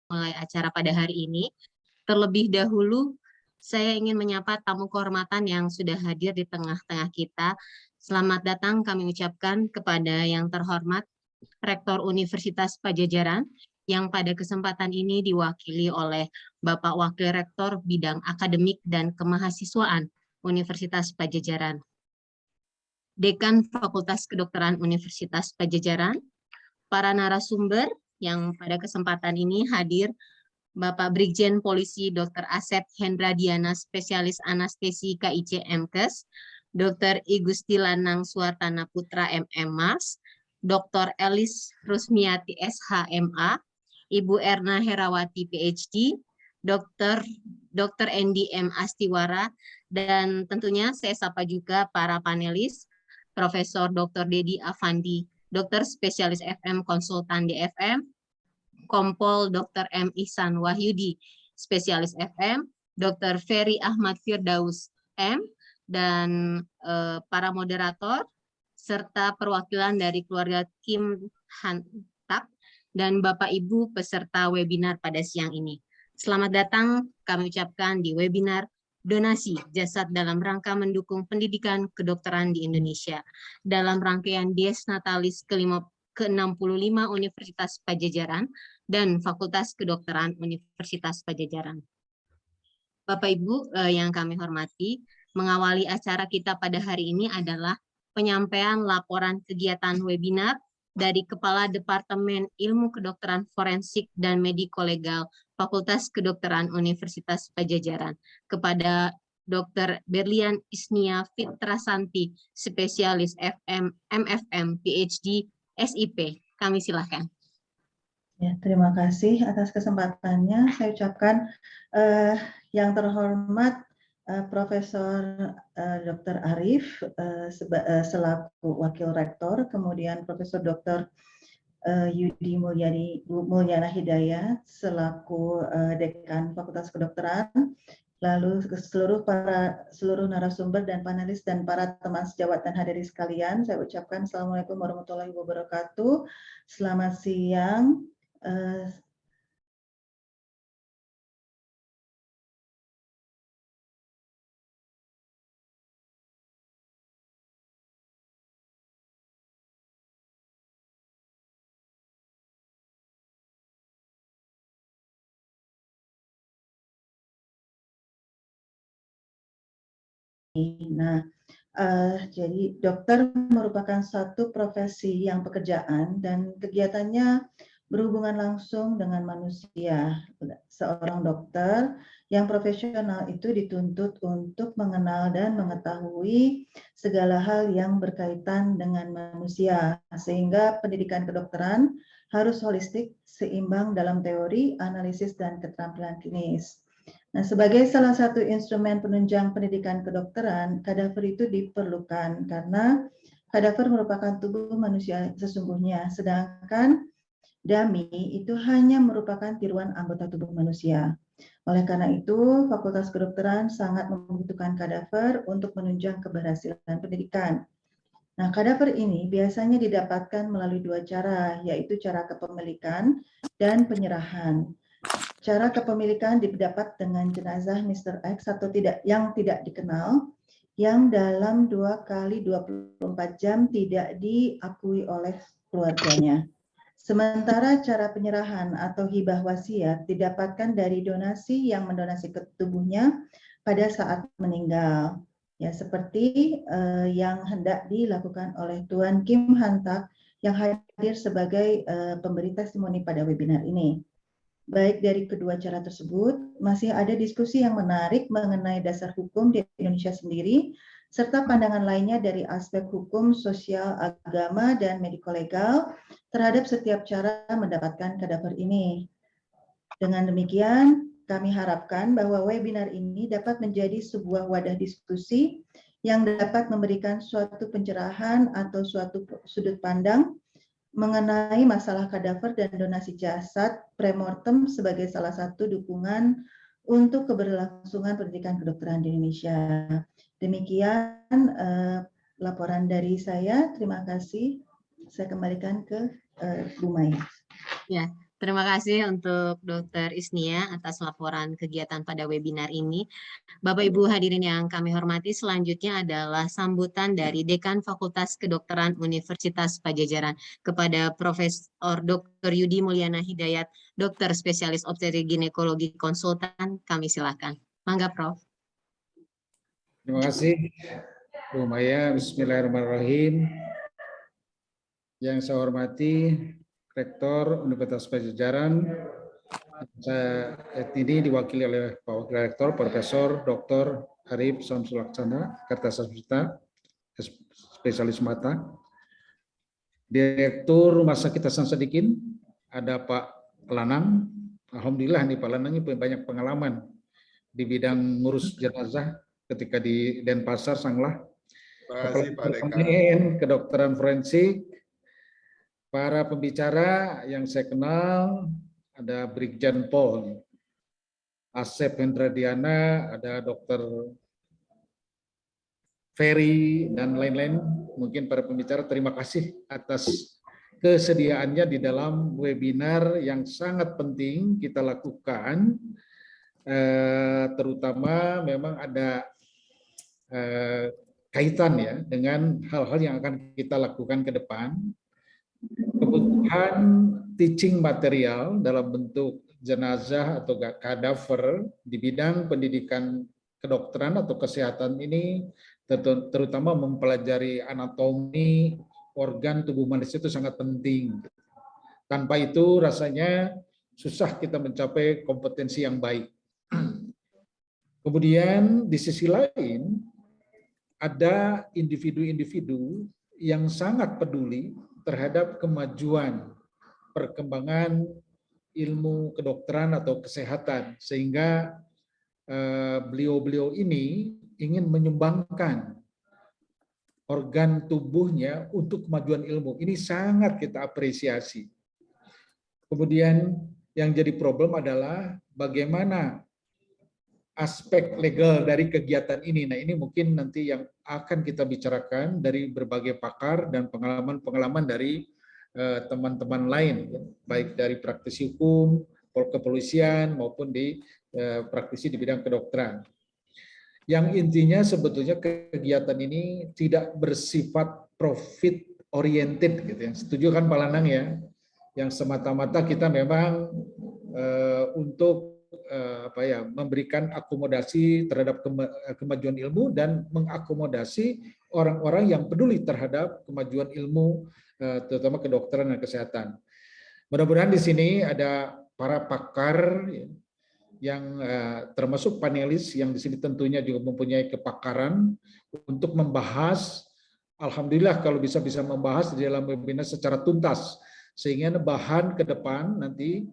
mulai acara pada hari ini. Terlebih dahulu, saya ingin menyapa tamu kehormatan yang sudah hadir di tengah-tengah kita. Selamat datang kami ucapkan kepada yang terhormat Rektor Universitas Padjadjaran, yang pada kesempatan ini diwakili oleh Bapak Wakil Rektor Bidang Akademik dan Kemahasiswaan Universitas Padjadjaran, Dekan Fakultas Kedokteran Universitas Padjadjaran, para narasumber yang pada kesempatan ini hadir, Bapak Brigjen Polisi Dr. Asep Hendra Diana, Spesialis Anestesi KIC MKes, Dr. I Gusti Lanang Suartana Putra MM Mas, Dr. Elis Rusmiati SHMA, Ibu Erna Herawati PhD, Dr. Endi M. Astiwara, dan tentunya saya sapa juga para panelis, Profesor Dr. Dedi Afandi, Dokter Spesialis FM Konsultan DFM, Kompol Dr. M. Ihsan Wahyudi, Spesialis FM, Dr. Ferry Ahmad Firdaus M, dan para moderator, serta perwakilan dari keluarga Kim Han-tak, dan Bapak Ibu peserta webinar pada siang ini. Selamat datang kami ucapkan di webinar Donasi Jasad dalam rangka mendukung pendidikan kedokteran di Indonesia dalam rangkaian Dies Natalis ke-65 Universitas Padjadjaran dan Fakultas Kedokteran Universitas Padjadjaran. Bapak Ibu yang kami hormati, mengawali acara kita pada hari ini adalah penyampaian laporan kegiatan webinar dari Kepala Departemen Ilmu Kedokteran Forensik dan Mediko-Legal Fakultas Kedokteran Universitas Padjadjaran kepada Dr. Berlian Isnia Fitrasanti, Spesialis FM, MFM, PhD, SIP. Kami silakan. Ya, terima kasih atas kesempatannya. Saya ucapkan yang terhormat Profesor Dr. Arif selaku Wakil Rektor, kemudian Profesor Dr. Yudi Mulyana Hidayat selaku Dekan Fakultas Kedokteran, lalu seluruh narasumber dan panelis dan para teman sejawat dan hadirin sekalian, saya ucapkan Assalamualaikum warahmatullahi wabarakatuh. Selamat siang. Nah, jadi dokter merupakan satu profesi yang pekerjaan dan kegiatannya berhubungan langsung dengan manusia. Seorang dokter yang profesional itu dituntut untuk mengenal dan mengetahui segala hal yang berkaitan dengan manusia, sehingga pendidikan kedokteran harus holistik, seimbang dalam teori, analisis, dan keterampilan klinis. Nah, sebagai salah satu instrumen penunjang pendidikan kedokteran, kadaver itu diperlukan karena kadaver merupakan tubuh manusia sesungguhnya, sedangkan dummy itu hanya merupakan tiruan anggota tubuh manusia. Oleh karena itu, Fakultas Kedokteran sangat membutuhkan kadaver untuk menunjang keberhasilan pendidikan. Nah, kadaver ini biasanya didapatkan melalui dua cara, yaitu cara kepemilikan dan penyerahan. Cara kepemilikan didapat dengan jenazah Mr. X atau yang tidak dikenal, yang dalam 2 kali 24 jam tidak diakui oleh keluarganya. Sementara cara penyerahan atau hibah wasiat didapatkan dari donasi yang mendonasi ke tubuhnya pada saat meninggal. Ya, seperti yang hendak dilakukan oleh Tuan Kim Han-tak yang hadir sebagai pemberi testimoni pada webinar ini. Baik dari kedua cara tersebut, masih ada diskusi yang menarik mengenai dasar hukum di Indonesia sendiri, serta pandangan lainnya dari aspek hukum, sosial, agama, dan mediko-legal terhadap setiap cara mendapatkan kadaver ini. Dengan demikian, kami harapkan bahwa webinar ini dapat menjadi sebuah wadah diskusi yang dapat memberikan suatu pencerahan atau suatu sudut pandang mengenai masalah kadaver dan donasi jasad premortem sebagai salah satu dukungan untuk keberlangsungan pendidikan kedokteran di Indonesia. Demikian laporan dari saya. Terima kasih. Saya kembalikan ke Bu Maya. Ya, Terima kasih untuk Dr. Isnia atas laporan kegiatan pada webinar ini. Bapak Ibu hadirin yang kami hormati, selanjutnya adalah sambutan dari Dekan Fakultas Kedokteran Universitas Padjadjaran kepada Profesor Dr. Yudi Mulyana Hidayat, Dokter Spesialis Obstetrik Ginekologi Konsultan. Kami silakan. Mangga, Prof. Terima kasih, Bu Maya. Bismillahirrahmanirrahim. Yang saya hormati Rektor Universitas Padjadjaran, ini diwakili oleh Pak Wakil Rektor Profesor Dr. Arif Samsul Laksana, Kartasasmita, spesialis mata. Direktur Rumah Sakit Hasan Sadikin, ada Pak Lanang. Alhamdulillah nih Pak Lanang ini banyak pengalaman di bidang ngurus jenazah ketika di Denpasar, Sanglah. Terima kasih Pak Dekan. Kedokteran forensik. Para pembicara yang saya kenal ada Brigjen Pol Asep Hendradiana, ada Dr. Ferry dan lain-lain. Mungkin para pembicara terima kasih atas kesediaannya di dalam webinar yang sangat penting kita lakukan. Terutama memang ada kaitan ya dengan hal-hal yang akan kita lakukan ke depan. Kebutuhan teaching material dalam bentuk jenazah atau kadaver di bidang pendidikan kedokteran atau kesehatan ini terutama mempelajari anatomi organ tubuh manusia itu sangat penting. Tanpa itu rasanya susah kita mencapai kompetensi yang baik. Kemudian di sisi lain ada individu-individu yang sangat peduli terhadap kemajuan perkembangan ilmu kedokteran atau kesehatan, sehingga beliau-beliau ini ingin menyumbangkan organ tubuhnya untuk kemajuan ilmu. Ini sangat kita apresiasi. Kemudian yang jadi problem adalah bagaimana aspek legal dari kegiatan ini. Nah, ini mungkin nanti yang akan kita bicarakan dari berbagai pakar dan pengalaman-pengalaman dari teman-teman lain, baik dari praktisi hukum, kepolisian, maupun di praktisi di bidang kedokteran. Yang intinya sebetulnya kegiatan ini tidak bersifat profit oriented, gitu ya. Setuju kan Pak Lanang ya? Yang semata-mata kita memang untuk memberikan akomodasi terhadap kemajuan ilmu dan mengakomodasi orang-orang yang peduli terhadap kemajuan ilmu, terutama kedokteran dan kesehatan. Mudah-mudahan di sini ada para pakar yang termasuk panelis yang di sini tentunya juga mempunyai kepakaran untuk membahas. Alhamdulillah kalau bisa membahas di dalam webinar secara tuntas, sehingga bahan ke depan nanti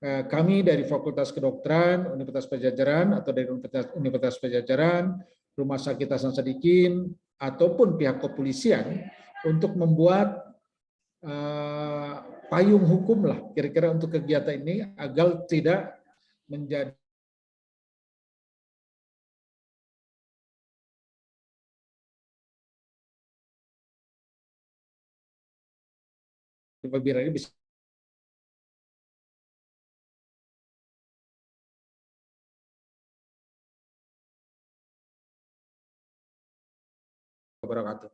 kami dari Fakultas Kedokteran Universitas Padjadjaran atau dari Universitas Padjadjaran, Rumah Sakit Hasan Sadikin, ataupun pihak kepolisian untuk membuat payung hukum lah kira-kira untuk kegiatan ini agar tidak menjadi webinar ini bisa wabarakatuh.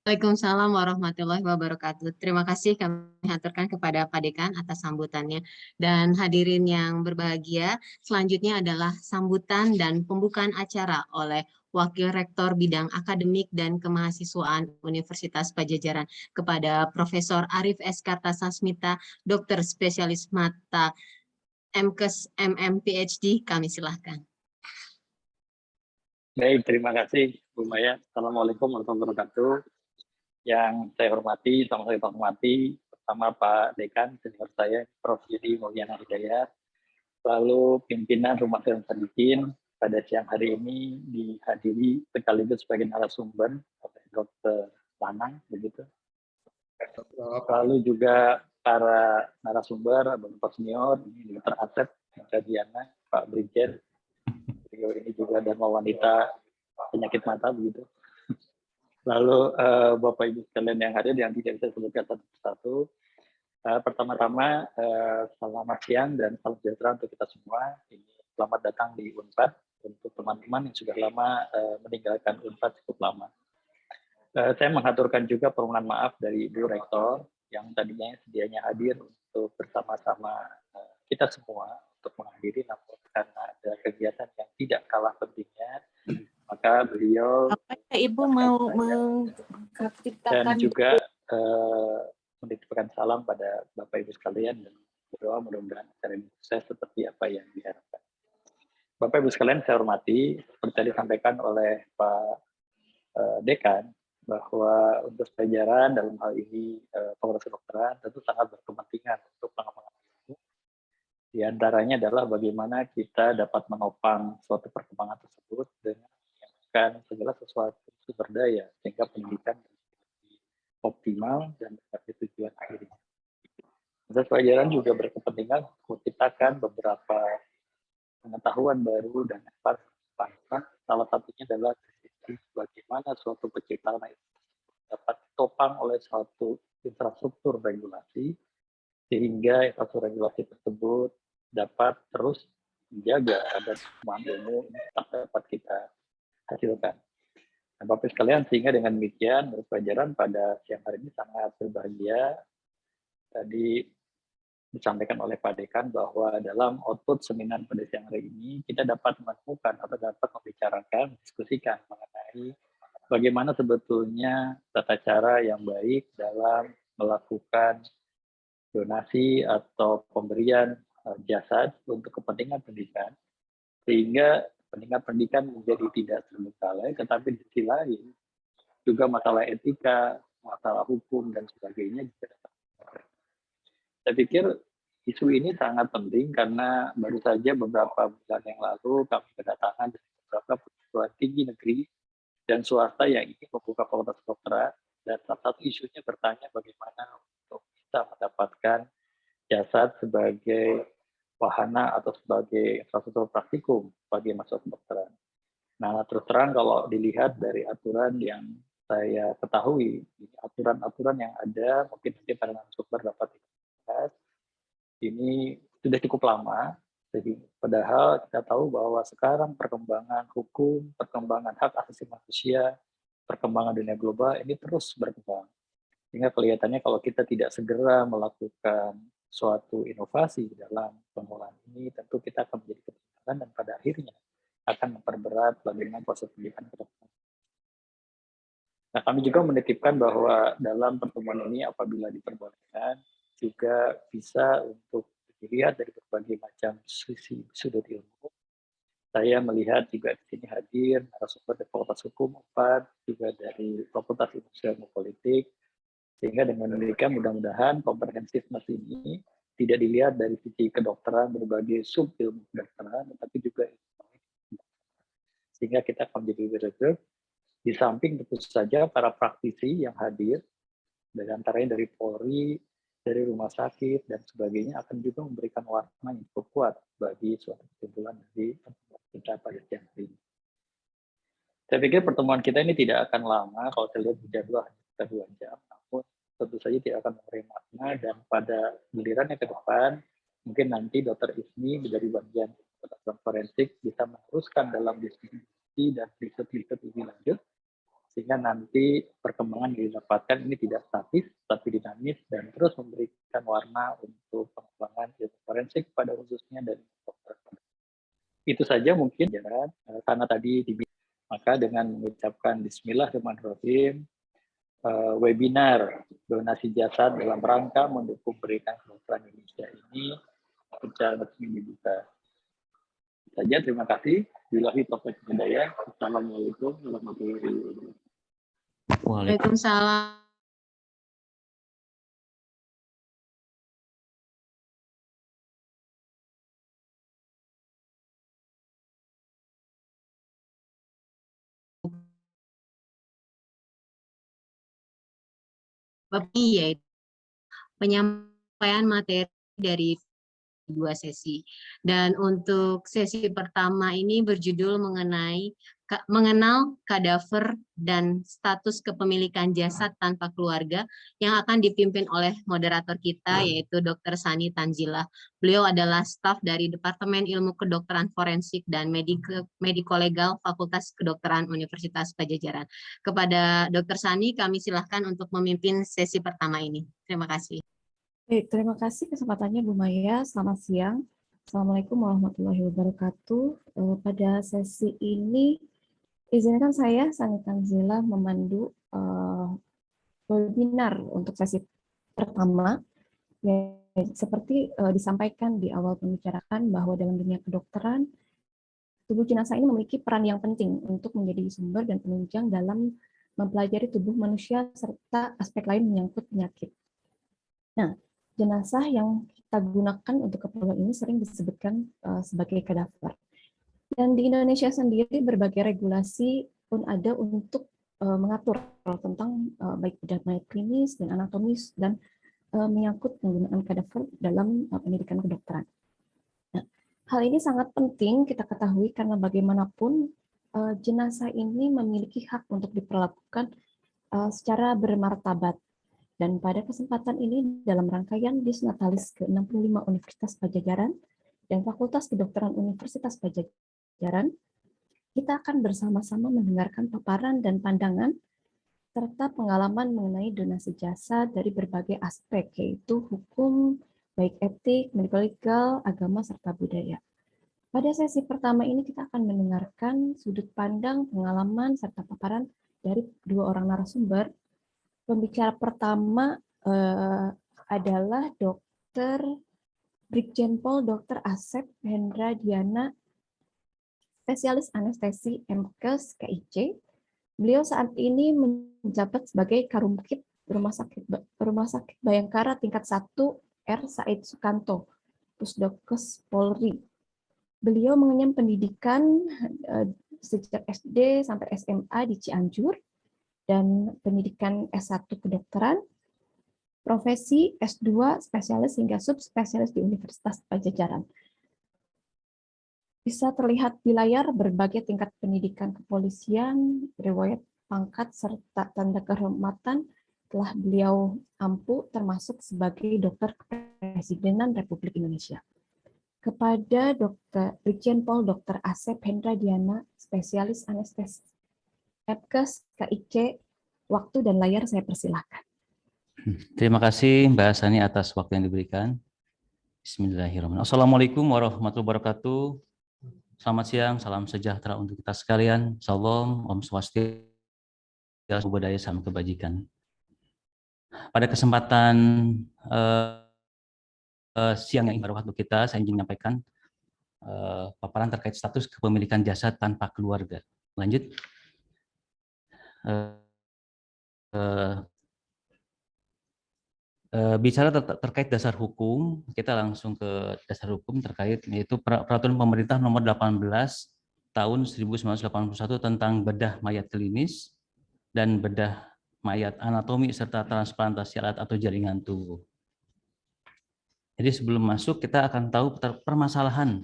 Waalaikumsalam warahmatullahi wabarakatuh. Terima kasih kami haturkan kepada Pak Dekan atas sambutannya. Dan hadirin yang berbahagia, selanjutnya adalah sambutan dan pembukaan acara oleh Wakil Rektor Bidang Akademik dan Kemahasiswaan Universitas Padjadjaran kepada Profesor Arif S. Kartasasmita, Dokter Spesialis Mata MKes MM PhD. Kami silahkan. Baik, terima kasih Bu Maya. Assalamualaikum warahmatullahi wabarakatuh. Yang saya hormati, sama-sama hormati, pertama Pak Dekan, senior saya, Prof. Yudi Mulyana Hidayat, lalu pimpinan Rumah Sakit Sadikin pada siang hari ini dihadiri sekaligus sebagai narasumber oleh Dr. Lanang, begitu. Lalu juga para narasumber, Bapak Senior, ini Dr. Asep Hendradiana, Pak Brigjen, beliau ini juga dharma wanita penyakit mata, begitu. Lalu Bapak Ibu sekalian yang hadir yang tidak bisa disebutkan satu persatu, Pertama-tama, selamat siang dan salam sejahtera untuk kita semua. Selamat datang di Unpad untuk teman-teman yang sudah lama meninggalkan Unpad cukup lama. Saya mengaturkan juga permohonan maaf dari Ibu Rektor yang tadinya sedianya hadir untuk bersama-sama kita semua untuk menghadiri, namun karena ada kegiatan yang tidak kalah pentingnya, maka beliau Ibu mau dan juga menitipkan salam pada Bapak Ibu sekalian dan berdoa mudah-mudahan acara ini sukses seperti apa yang diharapkan. Bapak Ibu sekalian saya hormati, seperti tadi disampaikan oleh Pak Dekan, bahwa untuk pelajaran dalam hal ini Fakultas Kedokteran tentu sangat berkepentingan untuk pengembangan ilmu. Di antaranya adalah bagaimana kita dapat menopang suatu perkembangan tersebut dengan menyiapkan segala sesuatu sumber daya sehingga pendidikan optimal dan mencapai tujuan akhirnya. Proses pelajaran juga berkepentingan menciptakan beberapa pengetahuan baru dan bangsa. Salah satunya adalah bagaimana suatu penciptaan itu dapat ditopang oleh suatu infrastruktur regulasi sehingga infrastruktur regulasi tersebut dapat terus menjaga agar semua ilmu tetap dapat kita hasilkan. Nah, Bapak sekalian, sehingga dengan demikian pelajaran pada siang hari ini sangat berbahagia. Tadi disampaikan oleh Pak Dekan bahwa dalam output seminar pada siang hari ini kita dapat menemukan atau dapat membicarakan, diskusikan mengenai bagaimana sebetulnya tata cara yang baik dalam melakukan donasi atau pemberian jasa untuk kepentingan pendidikan, sehingga kepentingan pendidikan menjadi tidak terbengkalai, tetapi di sisi lain juga masalah etika, masalah hukum dan sebagainya juga dapat. Saya pikir isu ini sangat penting karena baru saja beberapa bulan yang lalu kami kedatangan dari beberapa perguruan tinggi negeri dan swasta yang ingin membuka fakultas kedokteran, dan salah satu isunya bertanya bagaimana untuk bisa mendapatkan jasa sebagai wahana atau sebagai infrastruktur praktikum bagi mahasiswa kedokteran. Nah, terus terang kalau dilihat dari aturan yang saya ketahui, aturan-aturan yang ada, mungkin nanti para narasumber dapat dibahas, ini sudah cukup lama, padahal kita tahu bahwa sekarang perkembangan hukum, perkembangan hak asasi manusia, perkembangan dunia global ini terus berkembang. Sehingga kelihatannya kalau kita tidak segera melakukan suatu inovasi dalam pengelolaan ini, tentu kita akan menjadi ketinggalan dan pada akhirnya akan memperberat bagaimana proses pendidikan ke depan. Nah, kami juga menitipkan bahwa dalam pertemuan ini apabila diperbolehkan juga bisa untuk dilihat dari berbagai macam sisi sudut ilmu. Saya melihat juga di sini hadir narasumber dari Fakultas Hukum 4, juga dari Fakultas Ilmu Politik, sehingga dengan demikian mudah-mudahan komprehensifness ini tidak dilihat dari sisi kedokteran berbagai sub ilmu kedokteran, tetapi juga sehingga kita akan menjadi lebih. Di samping tentu saja para praktisi yang hadir, dari antaranya dari Polri, dari rumah sakit dan sebagainya akan juga memberikan warna yang cukup kuat bagi suatu kesimpulan dari pertemuan kita pada siang hari ini. Saya pikir pertemuan kita ini tidak akan lama, kalau saya lihat jadwal sekitar 2 jam, namun tentu saja tidak akan memberi makna, dan pada gilirannya ke depan, mungkin nanti Dr. Ismi dari bagian kedokteran forensik bisa meneruskan dalam diskusi dan riset-riset lebih lanjut, sehingga nanti perkembangan yang didapatkan ini tidak statis, tapi dinamis, dan terus memberikan warna untuk pengembangan ilmu forensik pada khususnya dari dokter. Itu saja mungkin, ya, karena tadi maka dengan mengucapkan Bismillahirrahmanirrahim, webinar donasi jasad dalam rangka mendukung pendidikan kedokteran Indonesia ini secara resmi dibuka. Saja, terima kasih. Billahi taufiq wal hidayah. Assalamualaikum warahmatullahi wabarakatuh. Waalaikumsalam. Yaitu penyampaian materi dari 2 sesi. Dan untuk sesi pertama ini berjudul mengenal kadaver dan status kepemilikan jasad tanpa keluarga, yang akan dipimpin oleh moderator kita yaitu Dr. Sani Tanzilah. Beliau adalah staf dari Departemen Ilmu Kedokteran Forensik dan Mediko-Legal Fakultas Kedokteran Universitas Padjadjaran. Kepada Dr. Sani kami silahkan untuk memimpin sesi pertama ini. Terima kasih. Baik, terima kasih kesempatannya Bu Maya. Selamat siang. Assalamualaikum warahmatullahi wabarakatuh. Pada sesi ini, izinkan saya, Sani Tanzilah, memandu webinar untuk sesi pertama. Ya, seperti disampaikan di awal pembicaraan bahwa dalam dunia kedokteran, tubuh jenazah ini memiliki peran yang penting untuk menjadi sumber dan penunjang dalam mempelajari tubuh manusia serta aspek lain menyangkut penyakit. Nah, jenazah yang kita gunakan untuk keperluan ini sering disebutkan sebagai kadaver. Dan di Indonesia sendiri berbagai regulasi pun ada untuk mengatur tentang baik bedah mayat klinis dan anatomis dan menyangkut penggunaan kadaver dalam pendidikan kedokteran. Nah, hal ini sangat penting kita ketahui karena bagaimanapun jenazah ini memiliki hak untuk diperlakukan secara bermartabat. Dan pada kesempatan ini dalam rangkaian Disnatalis ke-65 Universitas Padjadjaran dan Fakultas Kedokteran Universitas Padjadjaran, kita akan bersama-sama mendengarkan paparan dan pandangan serta pengalaman mengenai donasi jasa dari berbagai aspek, yaitu hukum, baik etik, mediko-legal, agama, serta budaya. Pada sesi pertama ini kita akan mendengarkan sudut pandang, pengalaman, serta paparan dari dua orang narasumber. Pembicara pertama adalah Dr. Brigjen Pol Dr. Asep Hendra Diana, spesialis anestesi MKes KIC. Beliau saat ini menjabat sebagai Karumkit Rumah Sakit Bayangkara tingkat 1 R. Said Sukanto, Pusdokes Polri. Beliau mengenyam pendidikan sejak SD sampai SMA di Cianjur, dan pendidikan S1 kedokteran, profesi S2 spesialis hingga subspesialis di Universitas Padjadjaran. Bisa terlihat di layar berbagai tingkat pendidikan kepolisian, riwayat pangkat, serta tanda kehormatan telah beliau ampu termasuk sebagai dokter kepresidenan Republik Indonesia. Kepada Dr. Brigjen Pol Dr. Asep Hendra Diana, spesialis anestesi MKes KIC, waktu dan layar saya persilahkan. Terima kasih Mbak Sani atas waktu yang diberikan. Bismillahirrahmanirrahim. Assalamualaikum warahmatullahi wabarakatuh. Selamat siang, salam sejahtera untuk kita sekalian. Salam, Om Swastiastu, budaya salam kebajikan. Pada kesempatan siang yang baru waktu kita, saya ingin menyampaikan paparan terkait status kepemilikan jasad tanpa keluarga. Lanjut. Bicara terkait dasar hukum, kita langsung ke dasar hukum terkait yaitu Peraturan Pemerintah Nomor 18 Tahun 1981 tentang bedah mayat klinis dan bedah mayat anatomi serta transplantasi alat atau jaringan tubuh. Jadi sebelum masuk kita akan tahu permasalahan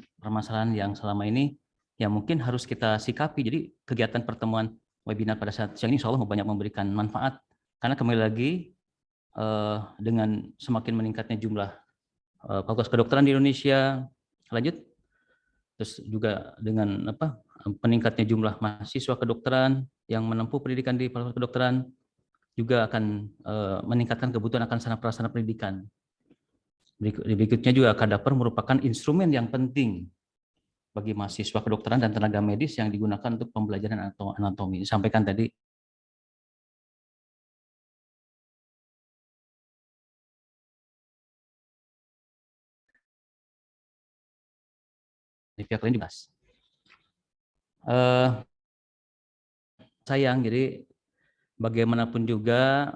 yang selama ini yang mungkin harus kita sikapi. Jadi kegiatan pertemuan webinar pada saat siang ini insya Allah banyak memberikan manfaat karena kembali lagi dengan semakin meningkatnya jumlah fakultas kedokteran di Indonesia, lanjut, terus juga dengan peningkatnya jumlah mahasiswa kedokteran yang menempuh pendidikan di fakultas kedokteran juga akan meningkatkan kebutuhan akan sarana prasarana pendidikan. Berikutnya juga kadaver merupakan instrumen yang penting bagi mahasiswa kedokteran dan tenaga medis yang digunakan untuk pembelajaran anatomi. Disampaikan tadi di pihak lain juga. Sayang, jadi bagaimanapun juga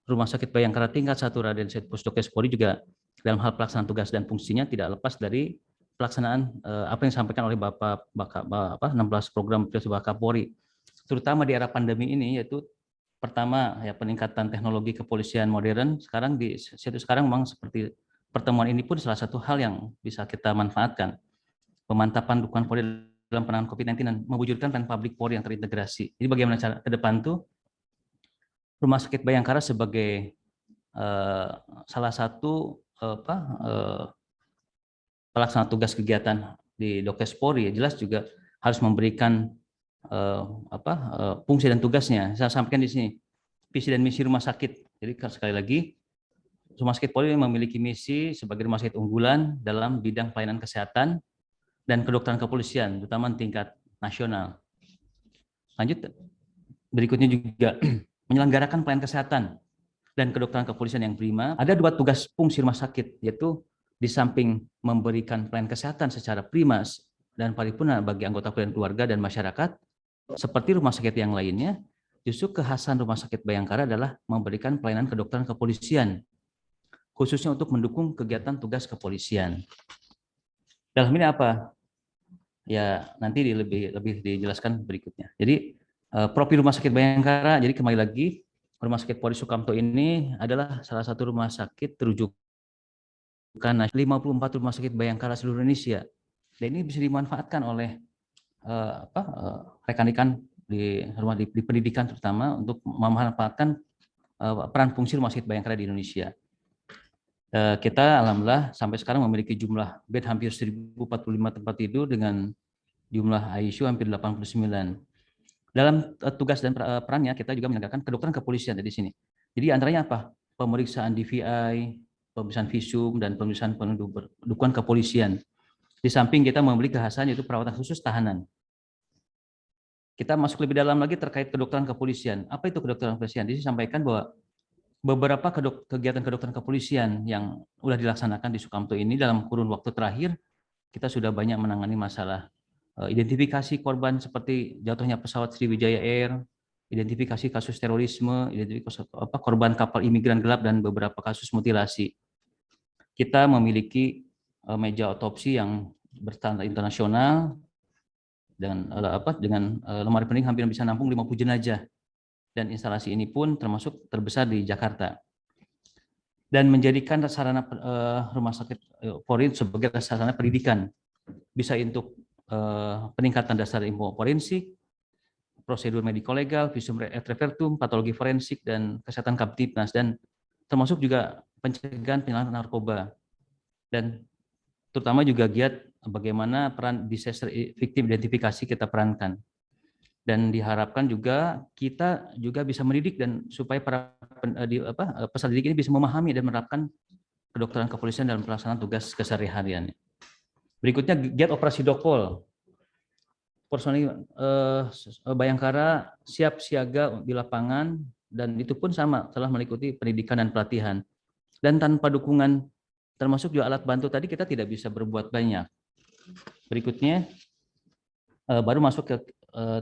Rumah Sakit Bayangkara tingkat 1 Raden Said Pusdokes Polri juga dalam hal pelaksanaan tugas dan fungsinya tidak lepas dari pelaksanaan apa yang disampaikan oleh Bapak 16 program Bapak Kapolri, terutama di era pandemi ini, yaitu pertama ya peningkatan teknologi kepolisian modern. Sekarang memang seperti pertemuan ini pun salah satu hal yang bisa kita manfaatkan. Pemantapan dukungan Polri dalam penanganan COVID-19 dan mewujudkan plan public Polri yang terintegrasi. Jadi bagaimana cara ke depan tuh Rumah Sakit Bayangkara sebagai salah satu pelaksana tugas kegiatan di Dokes Polri, jelas juga harus memberikan fungsi dan tugasnya. Saya sampaikan di sini visi dan misi rumah sakit. Jadi sekali lagi, Rumah Sakit Polri memiliki misi sebagai rumah sakit unggulan dalam bidang pelayanan kesehatan dan kedokteran kepolisian, terutama tingkat nasional. Lanjut, berikutnya juga menyelenggarakan pelayanan kesehatan dan kedokteran kepolisian yang prima. Ada 2 tugas fungsi rumah sakit, yaitu di samping memberikan pelayanan kesehatan secara primas dan paripurna bagi anggota keluarga dan masyarakat, seperti rumah sakit yang lainnya, justru kekhasan Rumah Sakit Bayangkara adalah memberikan pelayanan kedokteran kepolisian, khususnya untuk mendukung kegiatan tugas kepolisian. Dalam ini apa? Ya nanti lebih dijelaskan berikutnya. Jadi Profil Rumah Sakit Bayangkara, jadi kembali lagi, Rumah Sakit Polri Sukamto ini adalah salah satu rumah sakit terujukan 54 rumah sakit Bayangkara seluruh Indonesia. Dan ini bisa dimanfaatkan oleh rekan-rekan di pendidikan terutama untuk memanfaatkan peran fungsi Rumah Sakit Bayangkara di Indonesia. Kita alhamdulillah sampai sekarang memiliki jumlah bed hampir 1045 tempat tidur dengan jumlah ICU hampir 89. Dalam tugas dan perannya kita juga menegakkan kedokteran kepolisian di sini. Jadi antaranya apa? Pemeriksaan DVI, pemeriksaan visum, dan pemeriksaan pendudukan kepolisian. Di samping kita memiliki kekhasan yaitu perawatan khusus tahanan. Kita masuk lebih dalam lagi terkait kedokteran kepolisian. Apa itu kedokteran kepolisian? Di sini sampaikan bahwa beberapa kegiatan kedokteran kepolisian yang sudah dilaksanakan di Sukamto ini dalam kurun waktu terakhir, kita sudah banyak menangani masalah identifikasi korban seperti jatuhnya pesawat Sriwijaya Air, identifikasi kasus terorisme, identifikasi korban kapal imigran gelap, dan beberapa kasus mutilasi. Kita memiliki meja otopsi yang berstandar internasional dengan lemari pending hampir bisa nampung 50 jenazah. Dan instalasi ini pun termasuk terbesar di Jakarta. Dan menjadikan sarana Rumah Sakit Polri sebagai sarana pendidikan. Bisa untuk peningkatan dasar ilmu forensik, prosedur mediko-legal, visum et repertum, patologi forensik, dan kesehatan Kamtibnas, dan termasuk juga pencegahan penyalahgunaan narkoba. Dan terutama juga giat bagaimana peran disaster victim identifikasi kita perankan. Dan diharapkan juga kita juga bisa mendidik dan supaya para peserta didik ini bisa memahami dan menerapkan kedokteran kepolisian dalam pelaksanaan tugas keseharian. Berikutnya giat operasi Dokpol. Personil Bayangkara siap siaga di lapangan dan itu pun sama telah mengikuti pendidikan dan pelatihan. Dan tanpa dukungan termasuk juga alat bantu tadi kita tidak bisa berbuat banyak. Berikutnya baru masuk ke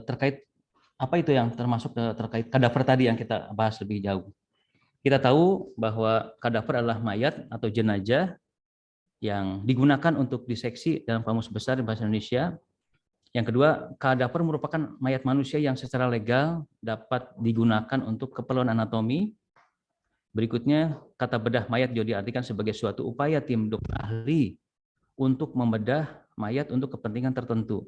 terkait apa itu yang termasuk terkait kadaver tadi yang kita bahas lebih jauh. Kita tahu bahwa kadaver adalah mayat atau jenazah yang digunakan untuk diseksi dalam kamus besar bahasa Indonesia. Yang kedua, kadaver merupakan mayat manusia yang secara legal dapat digunakan untuk keperluan anatomi. Berikutnya, kata bedah mayat juga diartikan sebagai suatu upaya tim dokter ahli untuk membedah mayat untuk kepentingan tertentu.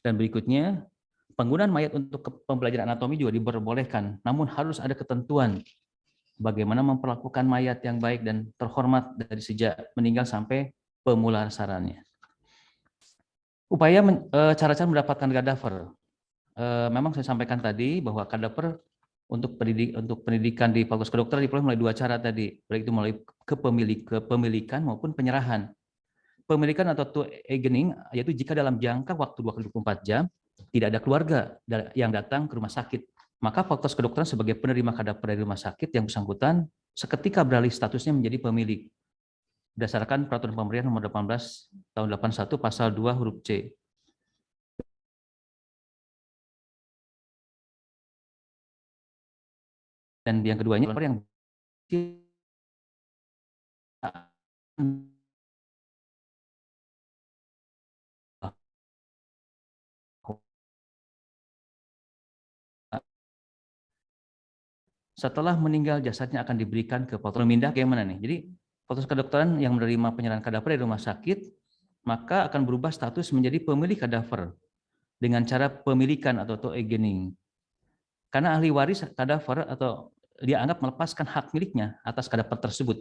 Dan berikutnya, penggunaan mayat untuk pembelajaran anatomi juga diperbolehkan, namun harus ada ketentuan bagaimana memperlakukan mayat yang baik dan terhormat dari sejak meninggal sampai pemulasarannya. Upaya cara-cara mendapatkan kadaver. Memang saya sampaikan tadi bahwa kadaver untuk pendidikan di Fakultas Kedokteran diperoleh melalui 2 cara tadi, baik itu melalui kepemilikan maupun penyerahan. Pemilikan atau to agening yaitu jika dalam jangka waktu 24 jam tidak ada keluarga yang datang ke rumah sakit, maka Fakultas Kedokteran sebagai penerima kadaver dari rumah sakit yang bersangkutan seketika beralih statusnya menjadi pemilik berdasarkan Peraturan Pemerintah Nomor 18 Tahun 81 Pasal 2 huruf C. Dan yang keduanya yang setelah meninggal jasadnya akan diberikan ke patologi mindah. Bagaimana nih? Jadi Fakultas Kedokteran yang menerima penyerahan kadaver dari rumah sakit, maka akan berubah status menjadi pemilik kadaver dengan cara pemilikan atau agenting. Karena ahli waris kadaver atau dianggap melepaskan hak miliknya atas kadaver tersebut,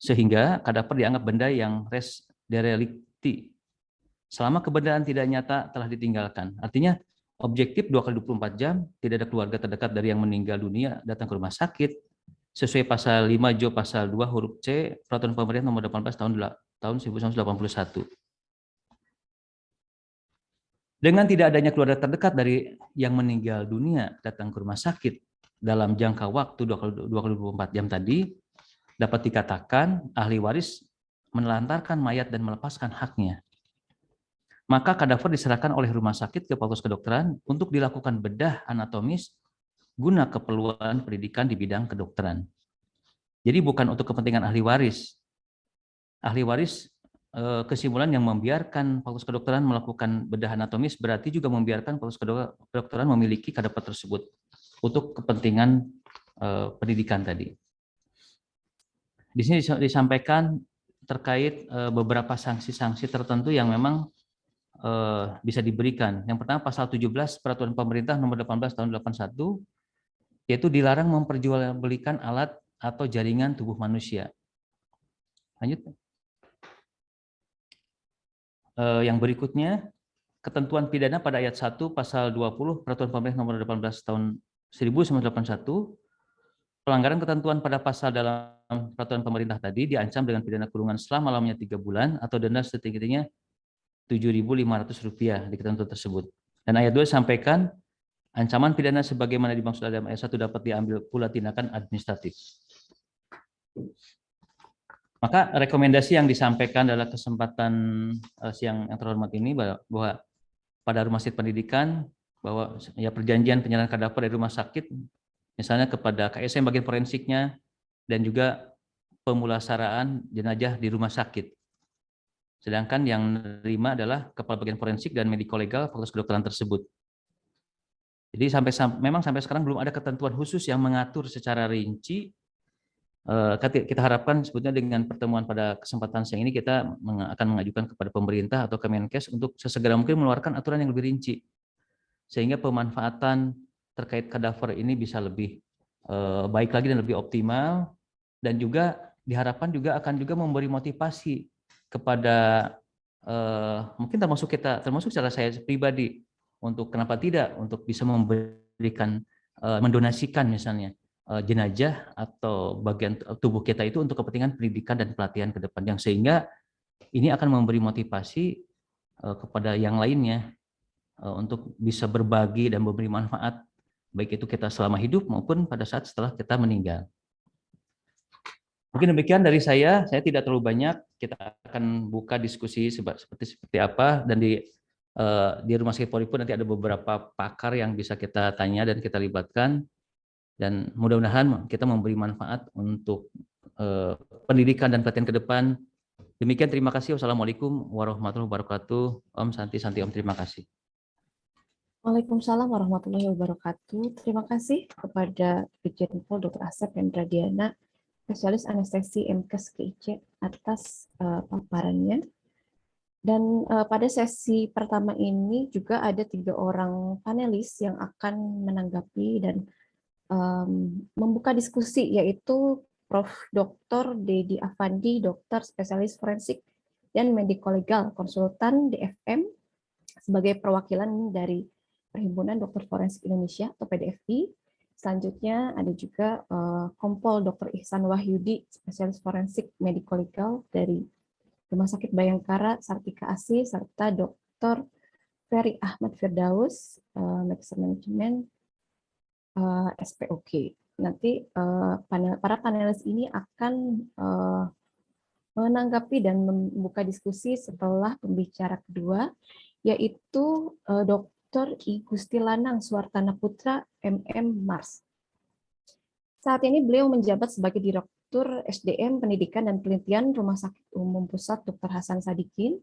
sehingga kadaver dianggap benda yang res derelicti selama kebenaran tidak nyata telah ditinggalkan. Artinya objektif 2 kali 24 jam, tidak ada keluarga terdekat dari yang meninggal dunia datang ke rumah sakit sesuai pasal 5 Jo pasal 2 huruf C Peraturan Pemerintah nomor 18 tahun 1981. Dengan tidak adanya keluarga terdekat dari yang meninggal dunia datang ke rumah sakit dalam jangka waktu 2 kali 24 jam tadi, dapat dikatakan ahli waris menelantarkan mayat dan melepaskan haknya. Maka kadaver diserahkan oleh rumah sakit ke Fakultas Kedokteran untuk dilakukan bedah anatomis guna keperluan pendidikan di bidang kedokteran. Jadi bukan untuk kepentingan ahli waris. Ahli waris kesimpulan yang membiarkan Fakultas Kedokteran melakukan bedah anatomis berarti juga membiarkan Fakultas Kedokteran memiliki kadaver tersebut untuk kepentingan pendidikan tadi. Di sini disampaikan terkait beberapa sanksi-sanksi tertentu yang memang bisa diberikan. Yang pertama pasal 17 Peraturan Pemerintah nomor 18 tahun 81, yaitu dilarang memperjualbelikan alat atau jaringan tubuh manusia. Lanjut. Yang berikutnya, ketentuan pidana pada ayat 1 pasal 20 Peraturan Pemerintah nomor 18 tahun 1981, pelanggaran ketentuan pada pasal dalam peraturan pemerintah tadi diancam dengan pidana kurungan selama-lamanya 3 bulan atau denda setinggi-tingginya Rp7.500 di ketentuan tersebut. Dan ayat 2 sampaikan ancaman pidana sebagaimana dimaksud dalam ayat 1 dapat diambil pula tindakan administratif. Maka rekomendasi yang disampaikan dalam kesempatan siang yang terhormat ini bahwa pada rumah sakit pendidikan bahwa ya perjanjian penyerahan kadaver dari rumah sakit misalnya kepada KSM bagian forensiknya dan juga pemulasaraan jenazah di rumah sakit. Sedangkan yang menerima adalah kepala bagian forensik dan mediko-legal Fakultas Kedokteran tersebut. Jadi memang sampai sekarang belum ada ketentuan khusus yang mengatur secara rinci. Kita harapkan sebetulnya dengan pertemuan pada kesempatan siang ini kita akan mengajukan kepada pemerintah atau Kemenkes untuk sesegera mungkin mengeluarkan aturan yang lebih rinci. Sehingga pemanfaatan terkait kadaver ini bisa lebih baik lagi dan lebih optimal. Dan juga diharapkan juga akan juga memberi motivasi kepada mungkin termasuk secara saya pribadi untuk kenapa tidak untuk bisa memberikan mendonasikan misalnya jenazah atau bagian tubuh kita itu untuk kepentingan pendidikan dan pelatihan ke depan yang sehingga ini akan memberi motivasi kepada yang lainnya untuk bisa berbagi dan memberi manfaat baik itu kita selama hidup maupun pada saat setelah kita meninggal. Mungkin demikian dari saya tidak terlalu banyak. Kita akan buka diskusi seperti apa dan di Rumah Sakit Polri pun nanti ada beberapa pakar yang bisa kita tanya dan kita libatkan dan mudah-mudahan kita memberi manfaat untuk pendidikan dan pelatihan ke depan. Demikian, terima kasih. Wassalamualaikum warahmatullahi wabarakatuh. Om Santi Om, terima kasih. Waalaikumsalam warahmatullahi wabarakatuh. Terima kasih kepada Brigjen Pol Dr. Asep Hendra Diana, spesialis anestesi MKes KIC atas paparannya. Dan pada sesi pertama ini juga ada 3 orang panelis yang akan menanggapi dan membuka diskusi, yaitu Prof. Dr. Dedi Afandi, dokter spesialis forensik dan mediko-legal, konsultan DFM sebagai perwakilan dari Perhimpunan Dokter Forensik Indonesia atau PDFI. Selanjutnya ada juga Kompol Dr. Ihsan Wahyudi, spesialis forensik mediko-legal dari Rumah Sakit Bayangkara Sartika Asih, serta Dr. Ferry Ahmad Firdaus, Medicine Management SPOK. Nanti para panelis ini akan menanggapi dan membuka diskusi setelah pembicara kedua, yaitu Dr. I Gusti Lanang Suartana Putra, MM Mars. Saat ini beliau menjabat sebagai Direktur SDM Pendidikan dan Penelitian Rumah Sakit Umum Pusat Dr. Hasan Sadikin.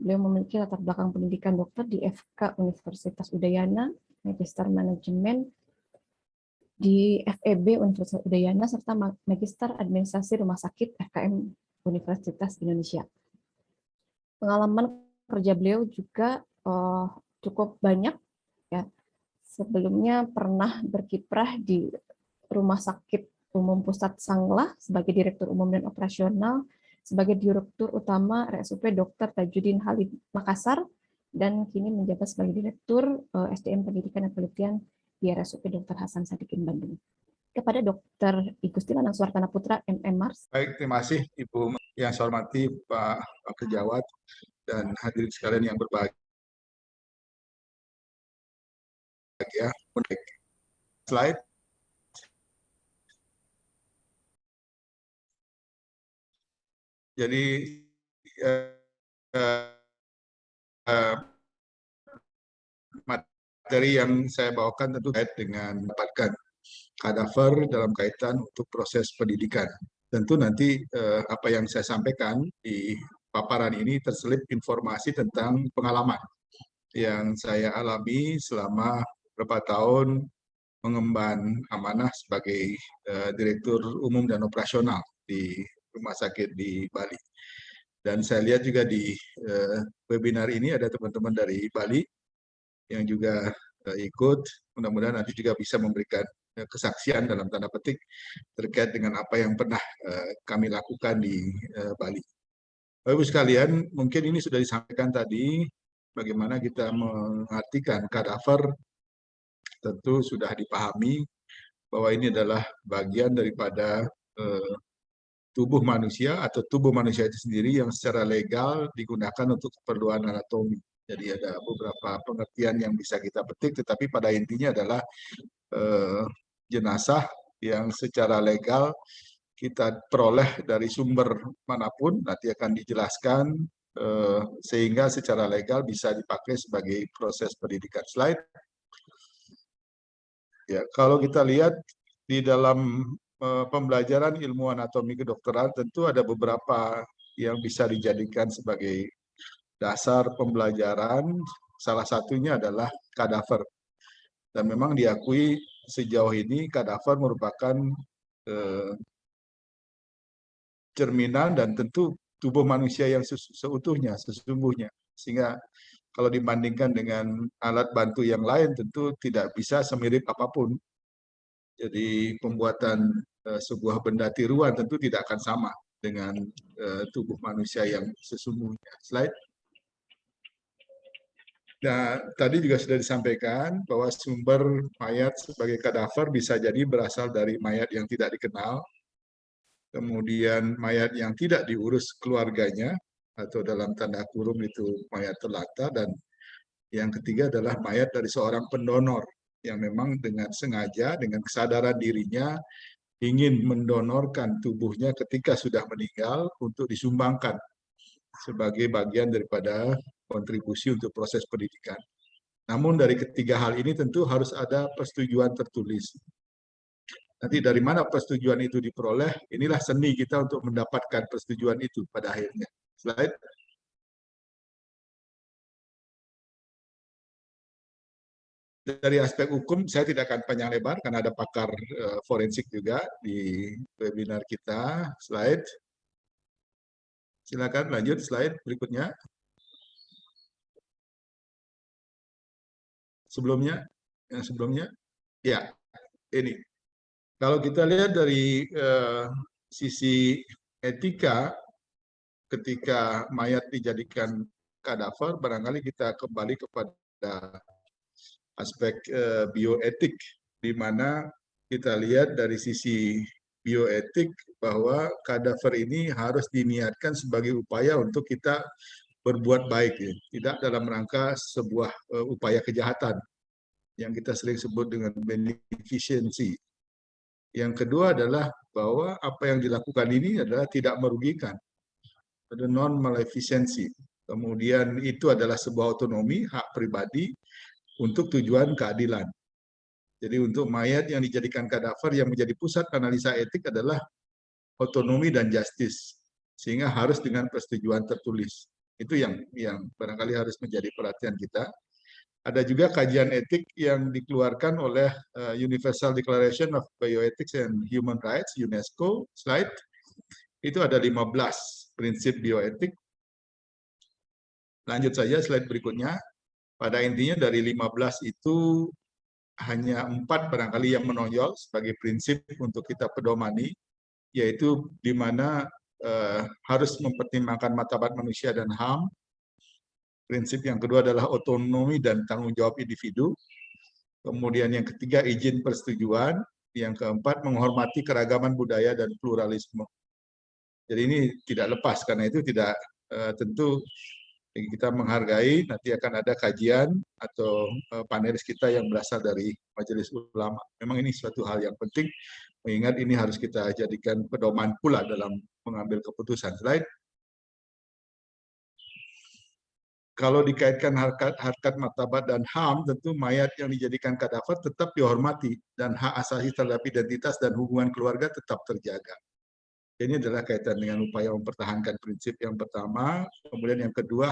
Beliau memiliki latar belakang pendidikan dokter di FK Universitas Udayana, Magister Manajemen di FEB Universitas Udayana serta Magister Administrasi Rumah Sakit FKM Universitas Indonesia. Pengalaman kerja beliau juga cukup banyak ya. Sebelumnya pernah berkiprah di Rumah Sakit Umum Pusat Sanglah sebagai Direktur Umum dan Operasional, sebagai Direktur Utama RSUP Dr. Tajudin Halid Makassar, dan kini menjabat sebagai Direktur SDM Pendidikan dan Penelitian di RSUP Dr. Hasan Sadikin Bandung. Kepada Dr. Igusti Lanang Suartana Putra, MM Mars. Baik, terima kasih Ibu yang saya hormati Pak Kejawat dan hadirin sekalian yang berbahagia. Slide. Jadi materi yang saya bawakan tentu terkait dengan mendapatkan kadaver dalam kaitan untuk proses pendidikan. Tentu nanti apa yang saya sampaikan di paparan ini terselip informasi tentang pengalaman yang saya alami selama beberapa tahun mengemban amanah sebagai Direktur Umum dan Operasional di rumah sakit di Bali. Dan saya lihat juga di webinar ini ada teman-teman dari Bali yang juga ikut. Mudah-mudahan nanti juga bisa memberikan kesaksian dalam tanda petik terkait dengan apa yang pernah kami lakukan di Bali. Bapak Ibu sekalian, mungkin ini sudah disampaikan tadi bagaimana kita mengartikan kadaver. Tentu sudah dipahami bahwa ini adalah bagian daripada tubuh manusia atau tubuh manusia itu sendiri yang secara legal digunakan untuk keperluan anatomi. Jadi ada beberapa pengertian yang bisa kita petik, tetapi pada intinya adalah jenazah yang secara legal kita peroleh dari sumber manapun, nanti akan dijelaskan sehingga secara legal bisa dipakai sebagai proses pendidikan. Slide. Ya, kalau kita lihat di dalam pembelajaran ilmu anatomi kedokteran tentu ada beberapa yang bisa dijadikan sebagai dasar pembelajaran. Salah satunya adalah kadaver. Dan memang diakui sejauh ini kadaver merupakan cerminan dan tentu tubuh manusia yang seutuhnya, sesungguhnya. Sehingga kalau dibandingkan dengan alat bantu yang lain tentu tidak bisa semirip apapun. Jadi pembuatan sebuah benda tiruan tentu tidak akan sama dengan tubuh manusia yang sesungguhnya. Slide. Nah, tadi juga sudah disampaikan bahwa sumber mayat sebagai kadaver bisa jadi berasal dari mayat yang tidak dikenal, kemudian mayat yang tidak diurus keluarganya, atau dalam tanda kurung itu mayat terlantar, dan yang ketiga adalah mayat dari seorang pendonor yang memang dengan sengaja, dengan kesadaran dirinya ingin mendonorkan tubuhnya ketika sudah meninggal untuk disumbangkan sebagai bagian daripada kontribusi untuk proses pendidikan. Namun dari ketiga hal ini tentu harus ada persetujuan tertulis. Nanti dari mana persetujuan itu diperoleh, inilah seni kita untuk mendapatkan persetujuan itu pada akhirnya. Slide. Dari aspek hukum, saya tidak akan panjang lebar karena ada pakar forensik juga di webinar kita. Slide. Silakan lanjut slide berikutnya. Yang sebelumnya, ya ini. Kalau kita lihat dari sisi etika, ketika mayat dijadikan kadaver, barangkali kita kembali kepada aspek bioetik, di mana kita lihat dari sisi bioetik bahwa kadaver ini harus diniatkan sebagai upaya untuk kita berbuat baik, ya. Tidak dalam rangka sebuah upaya kejahatan yang kita sering sebut dengan beneficency. Yang kedua adalah bahwa apa yang dilakukan ini adalah tidak merugikan, ada non-maleficency. Kemudian itu adalah sebuah otonomi, hak pribadi untuk tujuan keadilan. Jadi untuk mayat yang dijadikan kadaver, yang menjadi pusat analisa etik adalah otonomi dan justice, sehingga harus dengan persetujuan tertulis. Itu yang barangkali harus menjadi perhatian kita. Ada juga kajian etik yang dikeluarkan oleh Universal Declaration of Bioethics and Human Rights, UNESCO, slide. Itu ada 15 prinsip bioetik. Lanjut saja slide berikutnya. Pada intinya dari 15 itu hanya 4 barangkali yang menonjol sebagai prinsip untuk kita pedomani, yaitu di mana harus mempertimbangkan martabat manusia dan HAM. Prinsip yang kedua adalah otonomi dan tanggung jawab individu. Kemudian yang ketiga izin persetujuan. Yang keempat menghormati keragaman budaya dan pluralisme. Jadi ini tidak lepas, karena itu tidak tentu kita menghargai, nanti akan ada kajian atau panelis kita yang berasal dari Majelis Ulama. Memang ini suatu hal yang penting, mengingat ini harus kita jadikan pedoman pula dalam mengambil keputusan. Slide. Kalau dikaitkan harkat martabat dan HAM, tentu mayat yang dijadikan kadaver tetap dihormati dan hak asasi terhadap identitas dan hubungan keluarga tetap terjaga. Ini adalah kaitan dengan upaya mempertahankan prinsip yang pertama. Kemudian yang kedua,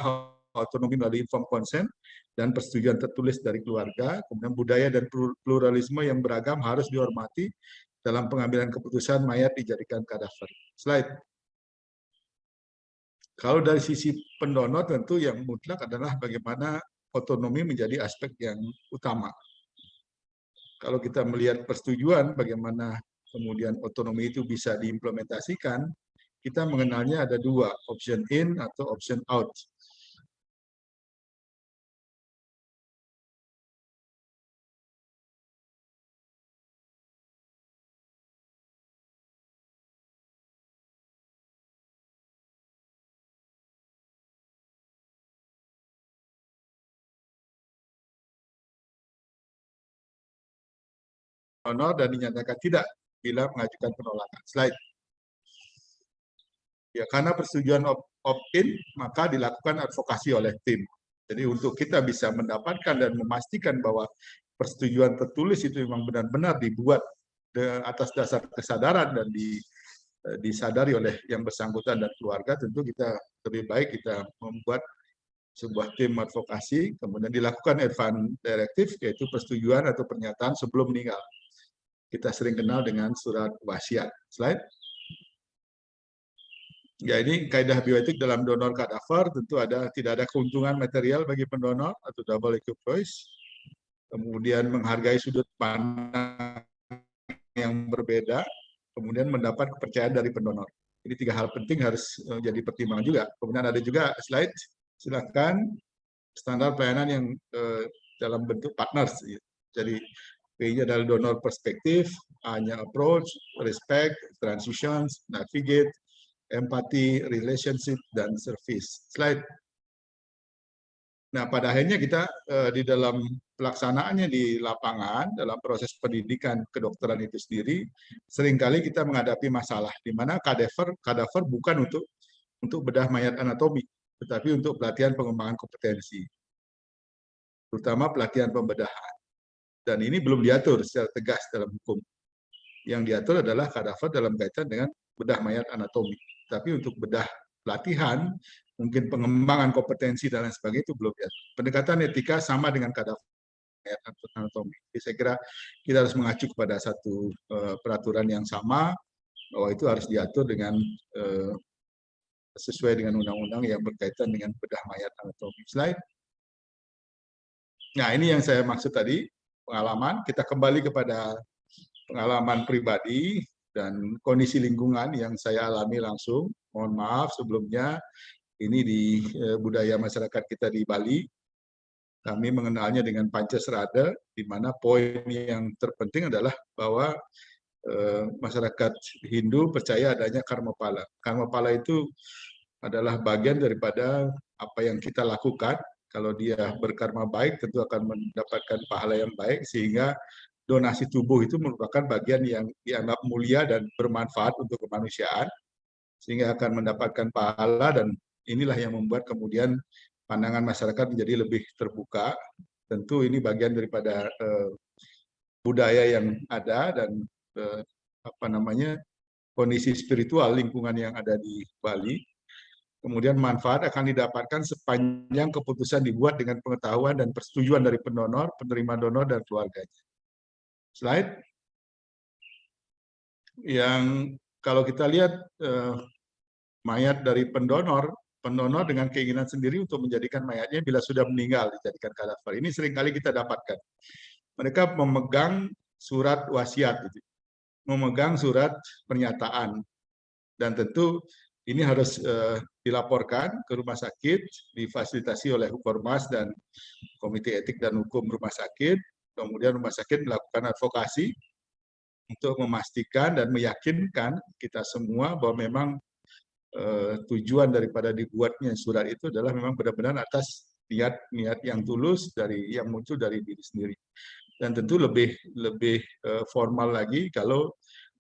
otonomi melalui informed consent dan persetujuan tertulis dari keluarga. Kemudian budaya dan pluralisme yang beragam harus dihormati dalam pengambilan keputusan mayat dijadikan kadaver. Slide. Kalau dari sisi pendonor tentu yang mutlak adalah bagaimana otonomi menjadi aspek yang utama. Kalau kita melihat persetujuan bagaimana kemudian otonomi itu bisa diimplementasikan, kita mengenalnya ada 2, option in atau option out. Donor dan dinyatakan tidak bila mengajukan penolakan. Slide. Ya, karena persetujuan opt-in, maka dilakukan advokasi oleh tim. Jadi untuk kita bisa mendapatkan dan memastikan bahwa persetujuan tertulis itu memang benar-benar dibuat atas dasar kesadaran dan disadari oleh yang bersangkutan dan keluarga, tentu kita lebih baik kita membuat sebuah tim advokasi, kemudian dilakukan advance directive, yaitu persetujuan atau pernyataan sebelum meninggal. Kita sering kenal dengan surat wasiat. Slide. Ya, ini kaidah bioetik dalam donor kadaver tentu tidak ada keuntungan material bagi pendonor atau double equipoise. Kemudian menghargai sudut pandang yang berbeda, kemudian mendapat kepercayaan dari pendonor. Ini 3 hal penting harus jadi pertimbangan juga. Kemudian ada juga slide, silakan, standar pelayanan yang dalam bentuk partners. Jadi P-nya adalah donor perspektif, A-nya approach, respect, transitions, navigate, empathy, relationship, dan service. Slide. Nah, pada akhirnya kita di dalam pelaksanaannya di lapangan, dalam proses pendidikan kedokteran itu sendiri, seringkali kita menghadapi masalah, di mana kadaver bukan untuk bedah mayat anatomi, tetapi untuk pelatihan pengembangan kompetensi, terutama pelatihan pembedahan. Dan ini belum diatur secara tegas dalam hukum. Yang diatur adalah kadaver dalam kaitan dengan bedah mayat anatomi. Tapi untuk bedah pelatihan, mungkin pengembangan kompetensi dan lain sebagainya itu belum diatur. Pendekatan etika sama dengan kadaver mayat anatomi. Jadi saya kira kita harus mengacu kepada satu peraturan yang sama, bahwa itu harus diatur dengan sesuai dengan undang-undang yang berkaitan dengan bedah mayat anatomi. Slide. Nah, ini yang saya maksud tadi. Pengalaman, kita kembali kepada pengalaman pribadi dan kondisi lingkungan yang saya alami langsung. Mohon maaf sebelumnya, ini di budaya masyarakat kita di Bali, kami mengenalnya dengan Pancasrada, di mana poin yang terpenting adalah bahwa masyarakat Hindu percaya adanya karma pala. Karma pala itu adalah bagian daripada apa yang kita lakukan. Kalau dia berkarma baik, tentu akan mendapatkan pahala yang baik, sehingga donasi tubuh itu merupakan bagian yang dianggap mulia dan bermanfaat untuk kemanusiaan, sehingga akan mendapatkan pahala, dan inilah yang membuat kemudian pandangan masyarakat menjadi lebih terbuka. Tentu ini bagian daripada budaya yang ada dan kondisi spiritual lingkungan yang ada di Bali. Kemudian manfaat akan didapatkan sepanjang keputusan dibuat dengan pengetahuan dan persetujuan dari pendonor, penerima donor, dan keluarganya. Slide. Yang kalau kita lihat mayat dari pendonor dengan keinginan sendiri untuk menjadikan mayatnya bila sudah meninggal dijadikan kadaver. Ini seringkali kita dapatkan. Mereka memegang surat wasiat, memegang surat pernyataan, dan tentu ini harus dilaporkan ke rumah sakit, difasilitasi oleh Hukormas dan Komite Etik dan Hukum Rumah Sakit. Kemudian rumah sakit melakukan advokasi untuk memastikan dan meyakinkan kita semua bahwa memang tujuan daripada dibuatnya surat itu adalah memang benar-benar atas niat yang tulus yang muncul dari diri sendiri. Dan tentu lebih formal lagi kalau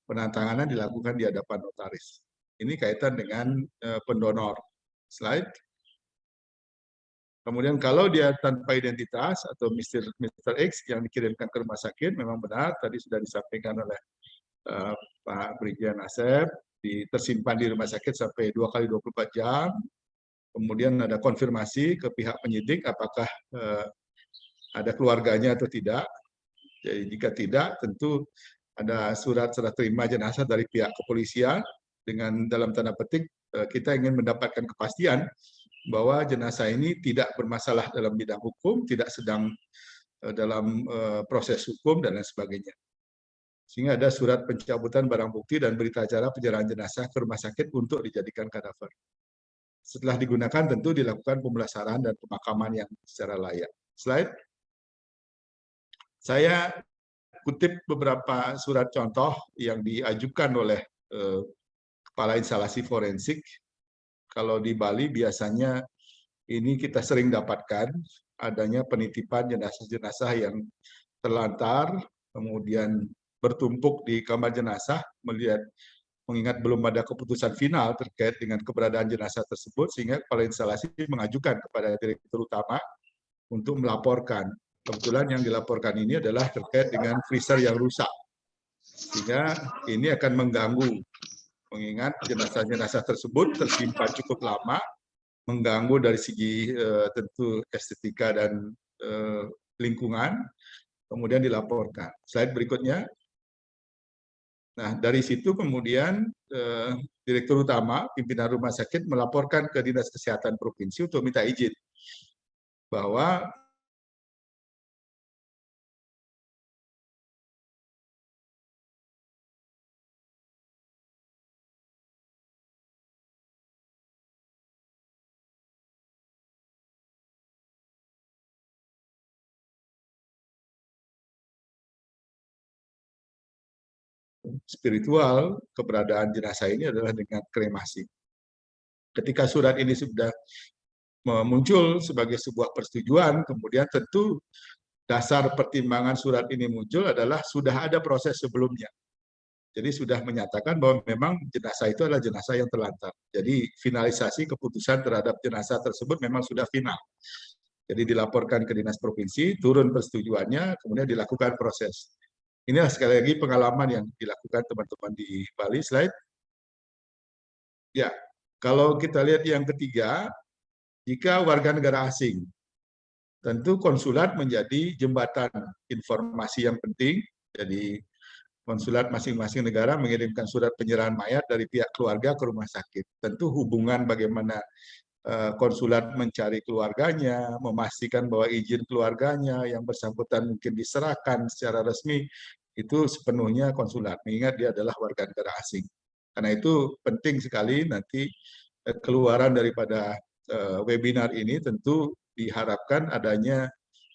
penandatanganan dilakukan di hadapan notaris. Ini kaitan dengan pendonor. Slide. Kemudian kalau dia tanpa identitas atau Mr. X yang dikirimkan ke rumah sakit, memang benar tadi sudah disampaikan oleh Pak Brigjen Asep, tersimpan di rumah sakit sampai 2 kali 24 jam. Kemudian ada konfirmasi ke pihak penyidik apakah ada keluarganya atau tidak. Jadi jika tidak, tentu ada surat serah terima jenazah dari pihak kepolisian dengan dalam tanda petik kita ingin mendapatkan kepastian bahwa jenazah ini tidak bermasalah dalam bidang hukum, tidak sedang dalam proses hukum dan lain sebagainya. Sehingga ada surat pencabutan barang bukti dan berita acara penyerahan jenazah ke rumah sakit untuk dijadikan kadaver. Setelah digunakan tentu dilakukan pemulasaran dan pemakaman yang secara layak. Slide. Saya kutip beberapa surat contoh yang diajukan oleh kepala instalasi forensik. Kalau di Bali biasanya ini kita sering dapatkan adanya penitipan jenazah-jenazah yang terlantar, kemudian bertumpuk di kamar jenazah, mengingat belum ada keputusan final terkait dengan keberadaan jenazah tersebut, sehingga kepala instalasi mengajukan kepada direktur utama untuk melaporkan. Kebetulan yang dilaporkan ini adalah terkait dengan freezer yang rusak, sehingga ini akan mengganggu, mengingat jenazah-jenazah tersebut tersimpan cukup lama, mengganggu dari segi tentu estetika dan lingkungan, kemudian dilaporkan. Slide berikutnya. Nah, dari situ kemudian Direktur Utama, pimpinan rumah sakit melaporkan ke Dinas Kesehatan Provinsi untuk minta izin bahwa spiritual keberadaan jenazah ini adalah dengan kremasi. Ketika surat ini sudah muncul sebagai sebuah persetujuan, kemudian tentu dasar pertimbangan surat ini muncul adalah sudah ada proses sebelumnya. Jadi sudah menyatakan bahwa memang jenazah itu adalah jenazah yang terlantar. Jadi finalisasi keputusan terhadap jenazah tersebut memang sudah final. Jadi dilaporkan ke Dinas Provinsi, turun persetujuannya, kemudian dilakukan proses. Inilah sekali lagi pengalaman yang dilakukan teman-teman di Bali. Slide. Ya, kalau kita lihat yang ketiga, jika warga negara asing, tentu konsulat menjadi jembatan informasi yang penting. Jadi konsulat masing-masing negara mengirimkan surat penyerahan mayat dari pihak keluarga ke rumah sakit. Tentu hubungan bagaimana konsulat mencari keluarganya, memastikan bahwa izin keluarganya yang bersangkutan mungkin diserahkan secara resmi, itu sepenuhnya konsulat, mengingat dia adalah warga negara asing. Karena itu penting sekali nanti keluaran daripada webinar ini tentu diharapkan adanya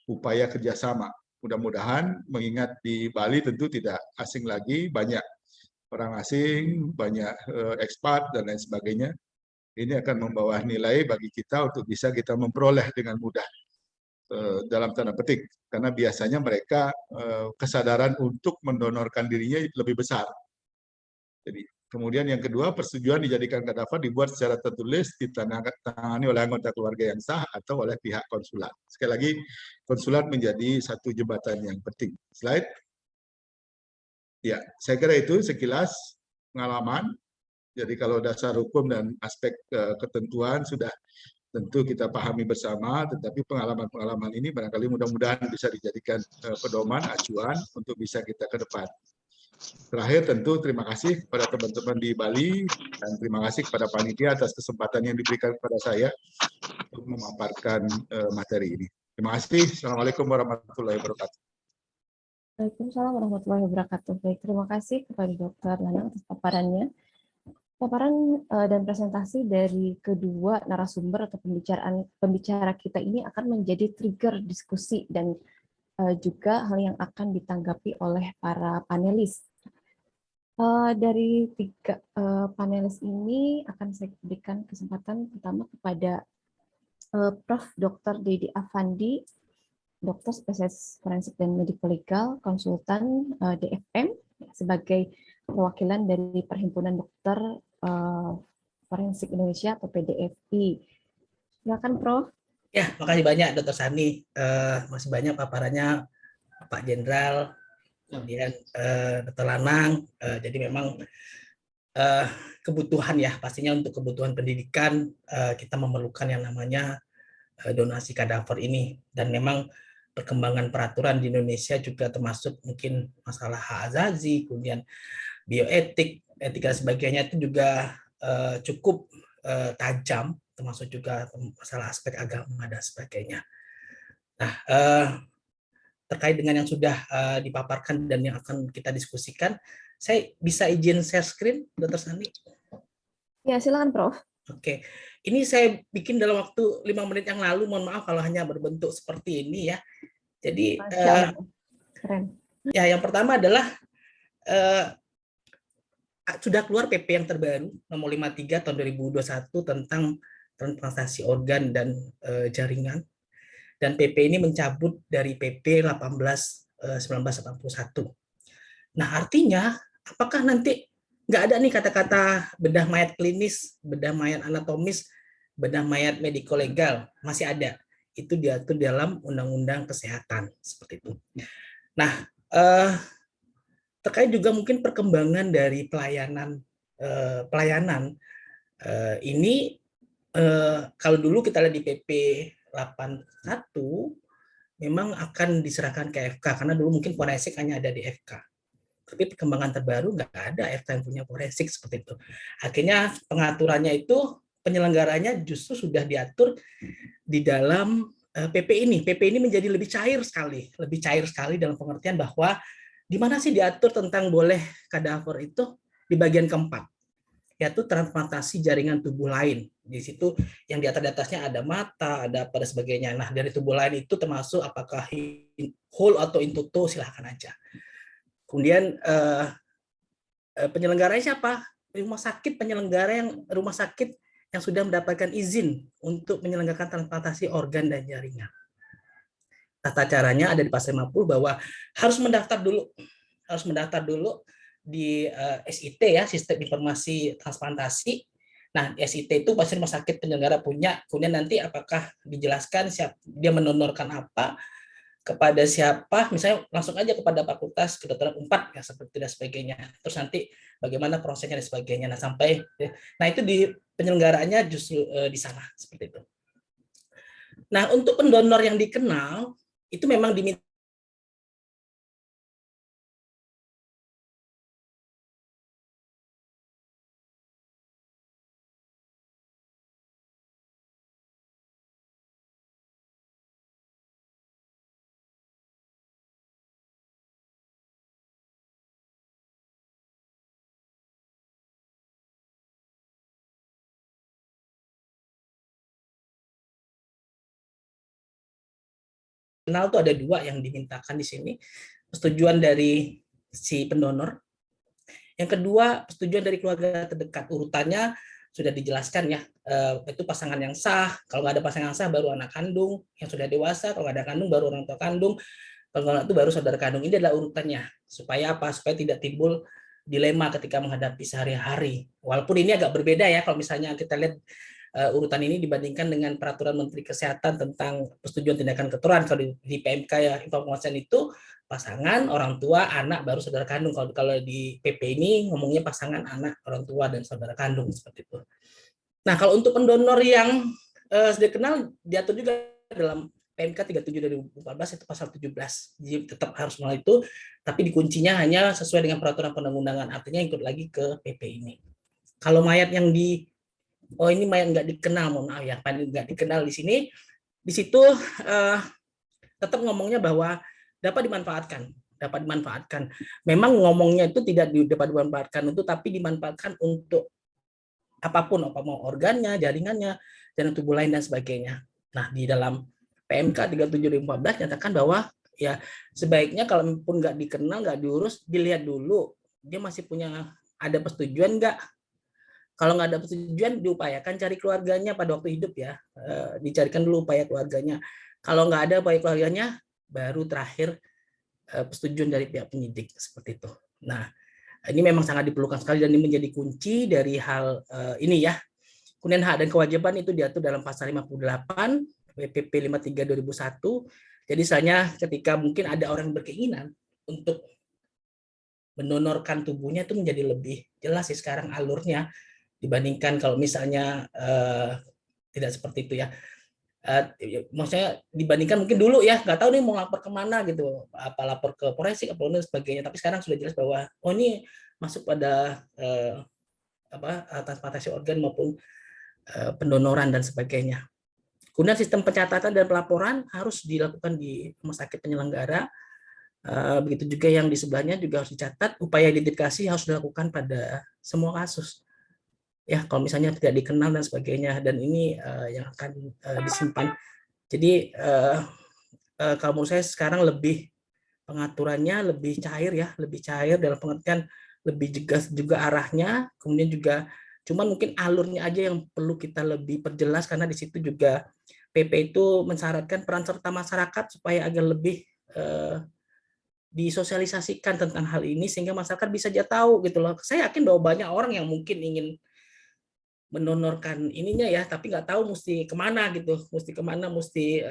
upaya kerjasama. Mudah-mudahan mengingat di Bali tentu tidak asing lagi, banyak orang asing, banyak ekspat dan lain sebagainya. Ini akan membawa nilai bagi kita untuk bisa kita memperoleh dengan mudah dalam tanda petik, karena biasanya mereka kesadaran untuk mendonorkan dirinya lebih besar. Jadi kemudian yang kedua, persetujuan dijadikan kadaver dibuat secara tertulis, ditandatangani oleh anggota keluarga yang sah atau oleh pihak konsulat. Sekali lagi, konsulat menjadi satu jembatan yang penting. Slide. Ya, saya kira itu sekilas pengalaman. Jadi kalau dasar hukum dan aspek ketentuan sudah tentu kita pahami bersama, tetapi pengalaman-pengalaman ini barangkali mudah-mudahan bisa dijadikan pedoman, acuan untuk bisa kita ke depan. Terakhir tentu terima kasih kepada teman-teman di Bali dan terima kasih kepada panitia atas kesempatan yang diberikan kepada saya untuk memaparkan materi ini. Terima kasih. Assalamualaikum warahmatullahi wabarakatuh. Waalaikumsalam warahmatullahi wabarakatuh. Baik, terima kasih kepada Dr. Nanang atas paparannya. Paparan dan presentasi dari kedua narasumber atau pembicara kita ini akan menjadi trigger diskusi dan juga hal yang akan ditanggapi oleh para panelis. Dari tiga panelis ini akan saya berikan kesempatan pertama kepada Prof. Dr. Dedi Afandi, dokter spesialis forensik dan medical legal, konsultan DFM, sebagai perwakilan dari Perhimpunan Dokter Forensik Indonesia atau PDFI. Silakan, Prof. Ya, makasih banyak Dr. Sani. Masih banyak paparannya Pak Jenderal, kemudian Dr. Lanang. Jadi memang kebutuhan ya, pastinya untuk kebutuhan pendidikan kita memerlukan yang namanya donasi kadaver ini. Dan memang perkembangan peraturan di Indonesia juga termasuk mungkin masalah hak azazi, kemudian bioetik, etika dan sebagainya itu juga cukup tajam, termasuk juga masalah aspek agama dan sebagainya. Nah, terkait dengan yang sudah dipaparkan dan yang akan kita diskusikan, saya bisa izin share screen, Dr. Sani? Ya, silakan, Prof. Oke, ini saya bikin dalam waktu 5 menit yang lalu, mohon maaf kalau hanya berbentuk seperti ini ya. Jadi, keren. Ya, yang pertama adalah sudah keluar PP yang terbaru nomor 53 tahun 2021 tentang transplantasi organ dan jaringan, dan PP ini mencabut dari PP 18/1981. Nah, artinya apakah nanti nggak ada nih kata-kata bedah mayat klinis, bedah mayat anatomis, bedah mayat medico legal? Masih ada. Itu diatur dalam Undang-Undang Kesehatan seperti itu. Nah, terkait juga mungkin perkembangan dari pelayanan ini, kalau dulu kita lihat di PP 81 memang akan diserahkan ke FK karena dulu mungkin forensik hanya ada di FK. Tapi perkembangan terbaru nggak ada FK yang punya forensik seperti itu. Akhirnya pengaturannya itu penyelenggaranya justru sudah diatur di dalam PP ini. PP ini menjadi lebih cair sekali dalam pengertian bahwa di mana sih diatur tentang boleh kadaver itu di bagian keempat, yaitu transplantasi jaringan tubuh lain. Di situ yang di atasnya ada mata, ada apa dan sebagainya. Nah, dari tubuh lain itu termasuk apakah whole atau in toto, silahkan aja. Kemudian penyelenggaranya siapa? Rumah sakit yang sudah mendapatkan izin untuk menyelenggarakan transplantasi organ dan jaringan. Tata caranya ada di pasal 50 bahwa harus mendaftar dulu di SIT ya, Sistem Informasi Transplantasi. Nah, SIT itu pasti rumah sakit penyelenggara punya. Kemudian nanti apakah dijelaskan dia mendonorkan apa, kepada siapa, misalnya langsung aja kepada Fakultas Kedokteran Unpad ya, seperti dan sebagainya. Terus nanti bagaimana prosesnya dan sebagainya. Nah itu di penyelenggaraannya justru di sana seperti itu. Nah, untuk pendonor yang dikenal itu memang diminta kenal tuh ada 2 yang dimintakan di sini. Persetujuan dari si pendonor. Yang kedua, persetujuan dari keluarga terdekat. Urutannya sudah dijelaskan ya. Itu pasangan yang sah. Kalau nggak ada pasangan yang sah, baru anak kandung yang sudah dewasa. Kalau nggak ada kandung, baru orang tua kandung. Kalau nggak itu baru saudara kandung. Ini adalah urutannya. Supaya apa? Supaya tidak timbul dilema ketika menghadapi sehari-hari. Walaupun ini agak berbeda ya. Kalau misalnya kita lihat urutan ini dibandingkan dengan peraturan Menteri Kesehatan tentang persetujuan tindakan kedokteran. Kalau di PMK ya informasi itu pasangan, orang tua, anak, baru saudara kandung. Kalau di PP ini ngomongnya pasangan, anak, orang tua, dan saudara kandung seperti itu. Nah, kalau untuk pendonor yang sudah kenal diatur juga dalam PMK 37 2014 itu pasal 17. Jadi tetap harus melalui itu, tapi dikuncinya hanya sesuai dengan peraturan perundang-undangan. Artinya ikut lagi ke PP ini. Kalau mayat yang ini mayat nggak dikenal, mohon maaf ya, nggak dikenal di sini, di situ tetap ngomongnya bahwa dapat dimanfaatkan. Memang ngomongnya itu tidak dapat dimanfaatkan untuk, tapi dimanfaatkan untuk apapun, apa mau organnya, jaringannya, dan tubuh lain dan sebagainya. Nah, di dalam PMK 37 2014 nyatakan bahwa ya sebaiknya kalaupun nggak dikenal, nggak diurus, dilihat dulu dia masih punya ada persetujuan nggak. Kalau nggak ada persetujuan, diupayakan cari keluarganya pada waktu hidup ya, dicarikan dulu upaya keluarganya. Kalau nggak ada upaya keluarganya, baru terakhir persetujuan dari pihak penyidik seperti itu. Nah, ini memang sangat diperlukan sekali dan ini menjadi kunci dari hal ini ya. Kemudian hak dan kewajiban itu diatur dalam pasal 58 PPP 53 2001. Jadi misalnya ketika mungkin ada orang yang berkeinginan untuk mendonorkan tubuhnya, itu menjadi lebih jelas sih sekarang alurnya dibandingkan kalau misalnya tidak seperti itu ya. Maksudnya dibandingkan mungkin dulu ya, nggak tahu nih mau lapor kemana gitu, apa lapor ke forensik apa dan sebagainya, tapi sekarang sudah jelas bahwa oh ini masuk pada transplantasi organ maupun pendonoran dan sebagainya. Kemudian sistem pencatatan dan pelaporan harus dilakukan di rumah sakit penyelenggara. Begitu juga yang di sebelahnya juga harus dicatat. Upaya identifikasi harus dilakukan pada semua kasus. Ya, kalau misalnya tidak dikenal dan sebagainya, dan ini yang akan disimpan. Jadi kalau menurut saya sekarang lebih pengaturannya lebih cair ya, lebih cair dalam pengertian lebih jelas juga arahnya. Kemudian juga cuman mungkin alurnya aja yang perlu kita lebih perjelas, karena di situ juga PP itu mensyaratkan peran serta masyarakat supaya agar lebih disosialisasikan tentang hal ini sehingga masyarakat bisa aja tahu gitu loh. Saya yakin bahwa banyak orang yang mungkin ingin mendonorkan ininya ya, tapi nggak tahu mesti kemana gitu, mesti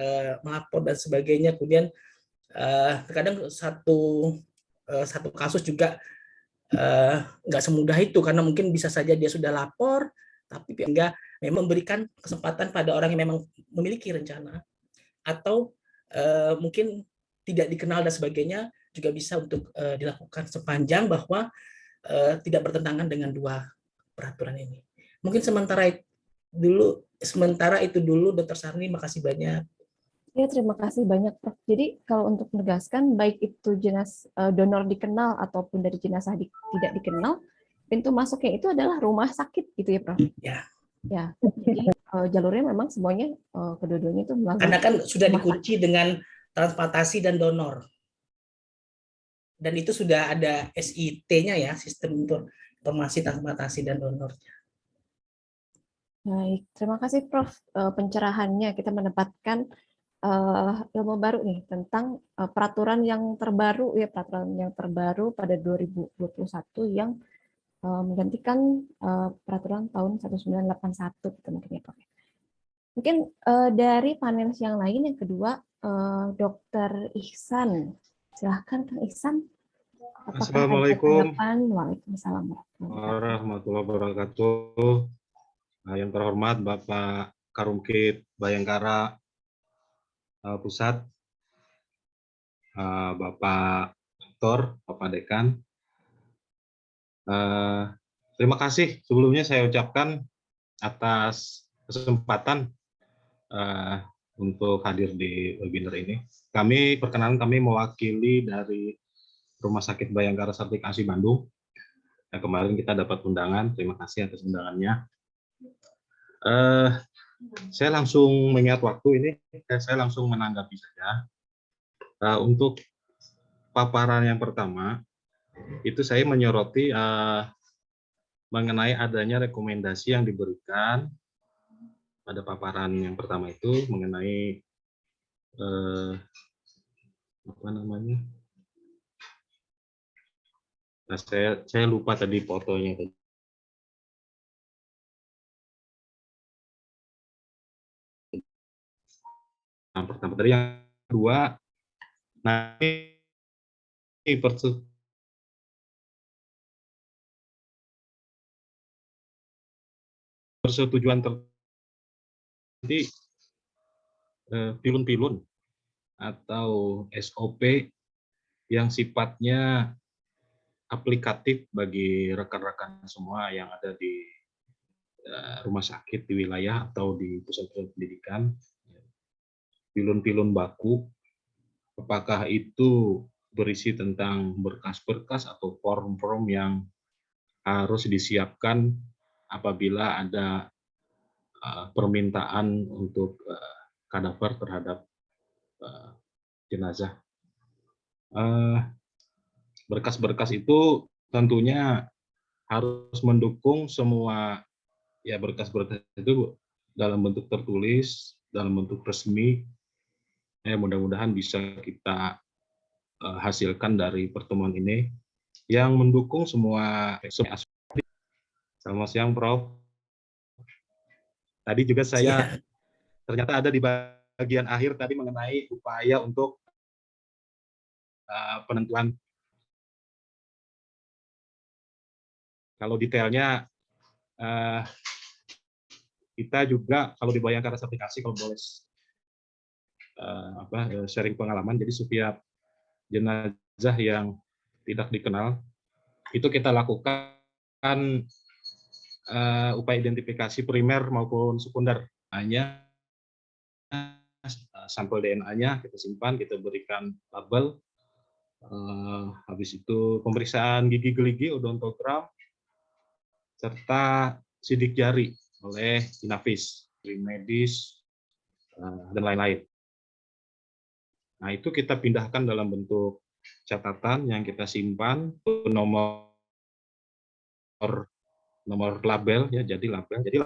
melapor dan sebagainya. Kemudian terkadang satu kasus juga nggak semudah itu, karena mungkin bisa saja dia sudah lapor, tapi hingga memang memberikan kesempatan pada orang yang memang memiliki rencana atau mungkin tidak dikenal dan sebagainya, juga bisa untuk dilakukan sepanjang bahwa tidak bertentangan dengan dua peraturan ini. Mungkin sementara itu dulu, Dr. Sarni, makasih banyak. Ya, terima kasih banyak, Prof. Jadi kalau untuk menegaskan, baik itu donor dikenal ataupun dari jenazah tidak dikenal, pintu masuknya itu adalah rumah sakit gitu ya, Prof? Ya. Ya, jadi jalurnya memang semuanya kedua-duanya itu melalui. Karena kan sudah dikunci dengan transplantasi dan donor. Dan itu sudah ada SIT-nya ya, sistem informasi transplantasi dan donornya. Baik, terima kasih Prof. Pencerahannya. Kita mendapatkan ilmu baru nih tentang peraturan yang terbaru pada 2021 yang menggantikan peraturan tahun 1981 gitu mungkin ya Prof. Mungkin dari panel yang lain yang kedua Dr. Ihsan. Silahkan Kang Ihsan. Assalamualaikum Waalaikumsalam warahmatullahi wabarakatuh. Yang terhormat Bapak Karumkit Bayangkara Pusat, Bapak Rektor, Bapak Dekan. Terima kasih sebelumnya saya ucapkan atas kesempatan untuk hadir di webinar ini. Kami mewakili dari Rumah Sakit Bayangkara Sartik Asi Bandung. Yang kemarin kita dapat undangan, terima kasih atas undangannya. Saya langsung mengingat waktu ini, saya langsung menanggapi saja. Untuk paparan yang pertama, itu saya menyoroti mengenai adanya rekomendasi yang diberikan pada paparan yang pertama itu mengenai Nah, saya lupa tadi fotonya tadi. pertama. Tadi yang kedua, nah ini persetujuan nanti pilun-pilun atau SOP yang sifatnya aplikatif bagi rekan-rekan semua yang ada di rumah sakit di wilayah atau di pusat-pusat pendidikan. Pilun-pilun baku, apakah itu berisi tentang berkas-berkas atau form-form yang harus disiapkan apabila ada permintaan untuk kadaver terhadap jenazah. Berkas-berkas itu tentunya harus mendukung semua ya berkas-berkas itu dalam bentuk tertulis, dalam bentuk resmi. Mudah-mudahan bisa kita hasilkan dari pertemuan ini yang mendukung semua aspek. Selamat siang, Prof. Tadi juga saya ternyata ada di bagian akhir tadi mengenai upaya untuk penentuan. Kalau detailnya kita juga kalau dibayangkan aplikasi kalau boleh sharing pengalaman, jadi setiap jenazah yang tidak dikenal itu kita lakukan upaya identifikasi primer maupun sekunder. Hanya sampel DNA-nya kita simpan, kita berikan label, habis itu pemeriksaan gigi geligi, odontogram, serta sidik jari oleh Inavis, tim medis, dan lain-lain. Nah, itu kita pindahkan dalam bentuk catatan yang kita simpan, nomor label ya, jadi label. Jadi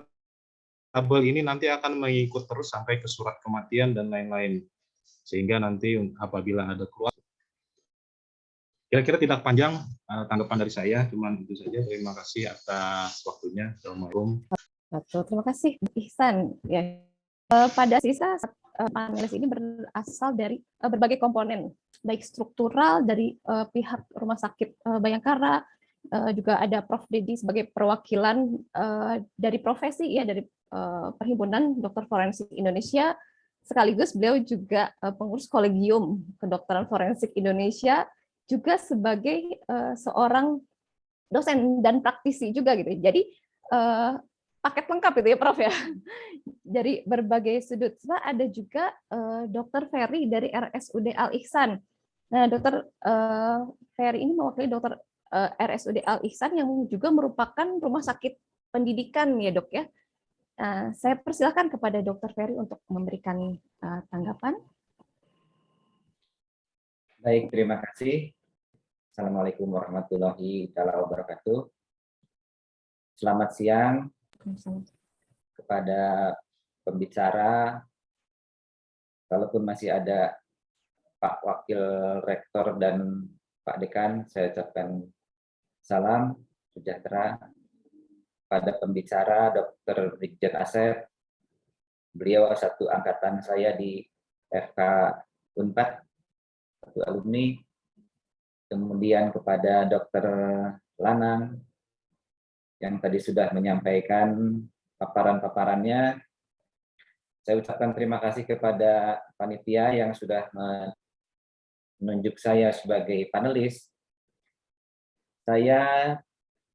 label ini nanti akan mengikut terus sampai ke surat kematian dan lain-lain. Sehingga nanti apabila ada keluar, kira-kira tidak panjang tanggapan dari saya, cuman itu saja. Terima kasih atas waktunya. Assalamualaikum. Betul, terima kasih Ihsan. Ya, pada sisa panelis ini berasal dari berbagai komponen, baik struktural dari pihak Rumah Sakit Bayangkara, juga ada Prof. Dedi sebagai perwakilan dari profesi ya dari Perhimpunan Dokter Forensik Indonesia, sekaligus beliau juga pengurus Kolegium Kedokteran Forensik Indonesia, juga sebagai seorang dosen dan praktisi juga gitu. Jadi paket lengkap itu ya Prof ya, dari berbagai sudut. Nah, ada juga Dr. Ferry dari RSUD Al Ihsan. Nah, Dr. Ferry ini mewakili Dr. RSUD Al Ihsan yang juga merupakan rumah sakit pendidikan ya Dok ya. Saya persilakan kepada Dr. Ferry untuk memberikan tanggapan. Baik, terima kasih. Assalamualaikum warahmatullahi wabarakatuh. Selamat siang kepada pembicara, kalaupun masih ada Pak Wakil Rektor dan Pak Dekan, saya ucapkan salam sejahtera. Pada pembicara Dr. Brigjen Asep, beliau satu angkatan saya di FK Unpad, satu alumni. Kemudian kepada Dr. Lanang, yang tadi sudah menyampaikan paparan-paparannya. Saya ucapkan terima kasih kepada panitia yang sudah menunjuk saya sebagai panelis. Saya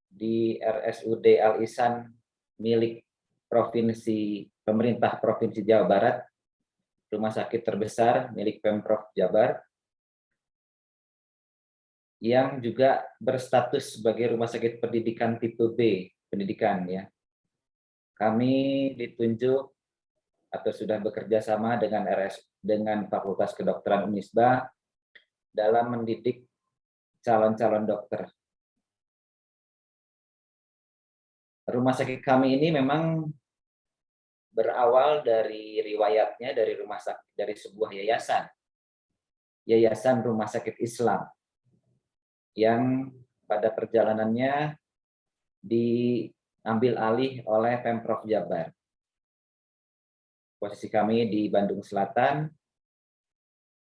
di RSUD Al Ihsan milik pemerintah Provinsi Jawa Barat, rumah sakit terbesar milik Pemprov Jabar, yang juga berstatus sebagai rumah sakit pendidikan tipe B, pendidikan ya. Kami ditunjuk atau sudah bekerja sama dengan Fakultas Kedokteran Unisba dalam mendidik calon-calon dokter. Rumah sakit kami ini memang berawal dari riwayatnya dari rumah sakit, dari sebuah yayasan Rumah Sakit Islam yang pada perjalanannya diambil alih oleh Pemprov Jabar. Posisi kami di Bandung Selatan,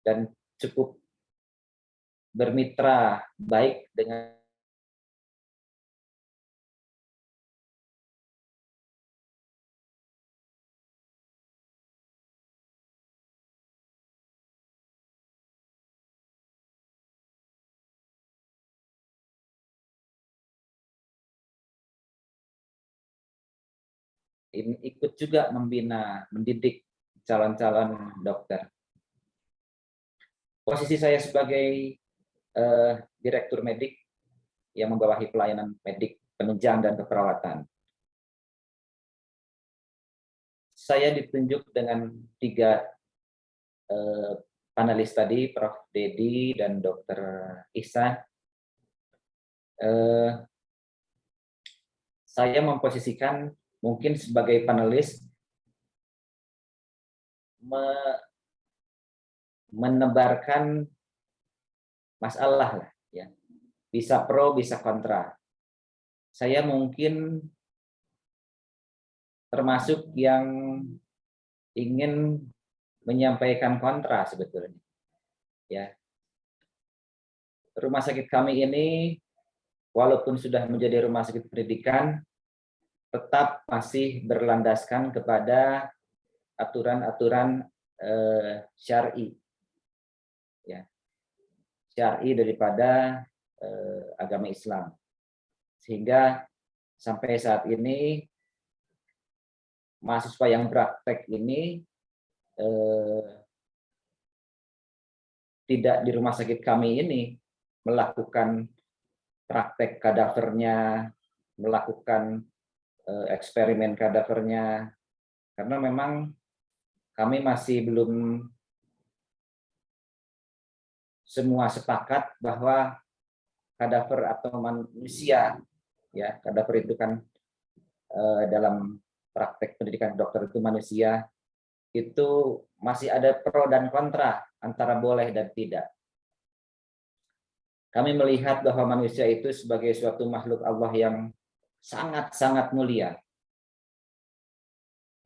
dan cukup bermitra baik dengan ikut juga membina, mendidik calon-calon dokter. Posisi saya sebagai direktur medik yang membawahi pelayanan medik penunjang dan keperawatan. Saya ditunjuk dengan 3 panelis tadi, Prof. Dedi dan Dr. Ihsan. Saya memposisikan mungkin sebagai panelis menebarkan masalah lah, ya. Bisa pro, bisa kontra. Saya mungkin termasuk yang ingin menyampaikan kontra sebetulnya. Ya. Rumah sakit kami ini walaupun sudah menjadi rumah sakit pendidikan, tetap masih berlandaskan kepada aturan-aturan syar'i, ya, syar'i daripada agama Islam, sehingga sampai saat ini mahasiswa yang praktek ini tidak di rumah sakit kami ini melakukan praktek kadavernya, melakukan eksperimen kadavernya, karena memang kami masih belum semua sepakat bahwa kadaver atau manusia, ya, kadaver itu kan dalam praktek pendidikan dokter itu manusia, itu masih ada pro dan kontra antara boleh dan tidak. Kami melihat bahwa manusia itu sebagai suatu makhluk Allah yang sangat-sangat mulia.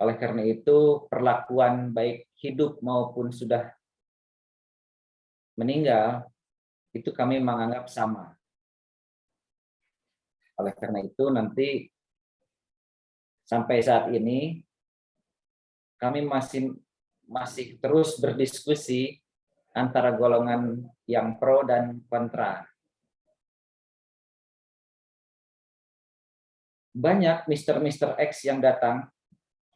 Oleh karena itu, perlakuan baik hidup maupun sudah meninggal, itu kami menganggap sama. Oleh karena itu, nanti sampai saat ini, kami masih terus berdiskusi antara golongan yang pro dan kontra. Banyak Mr. X yang datang,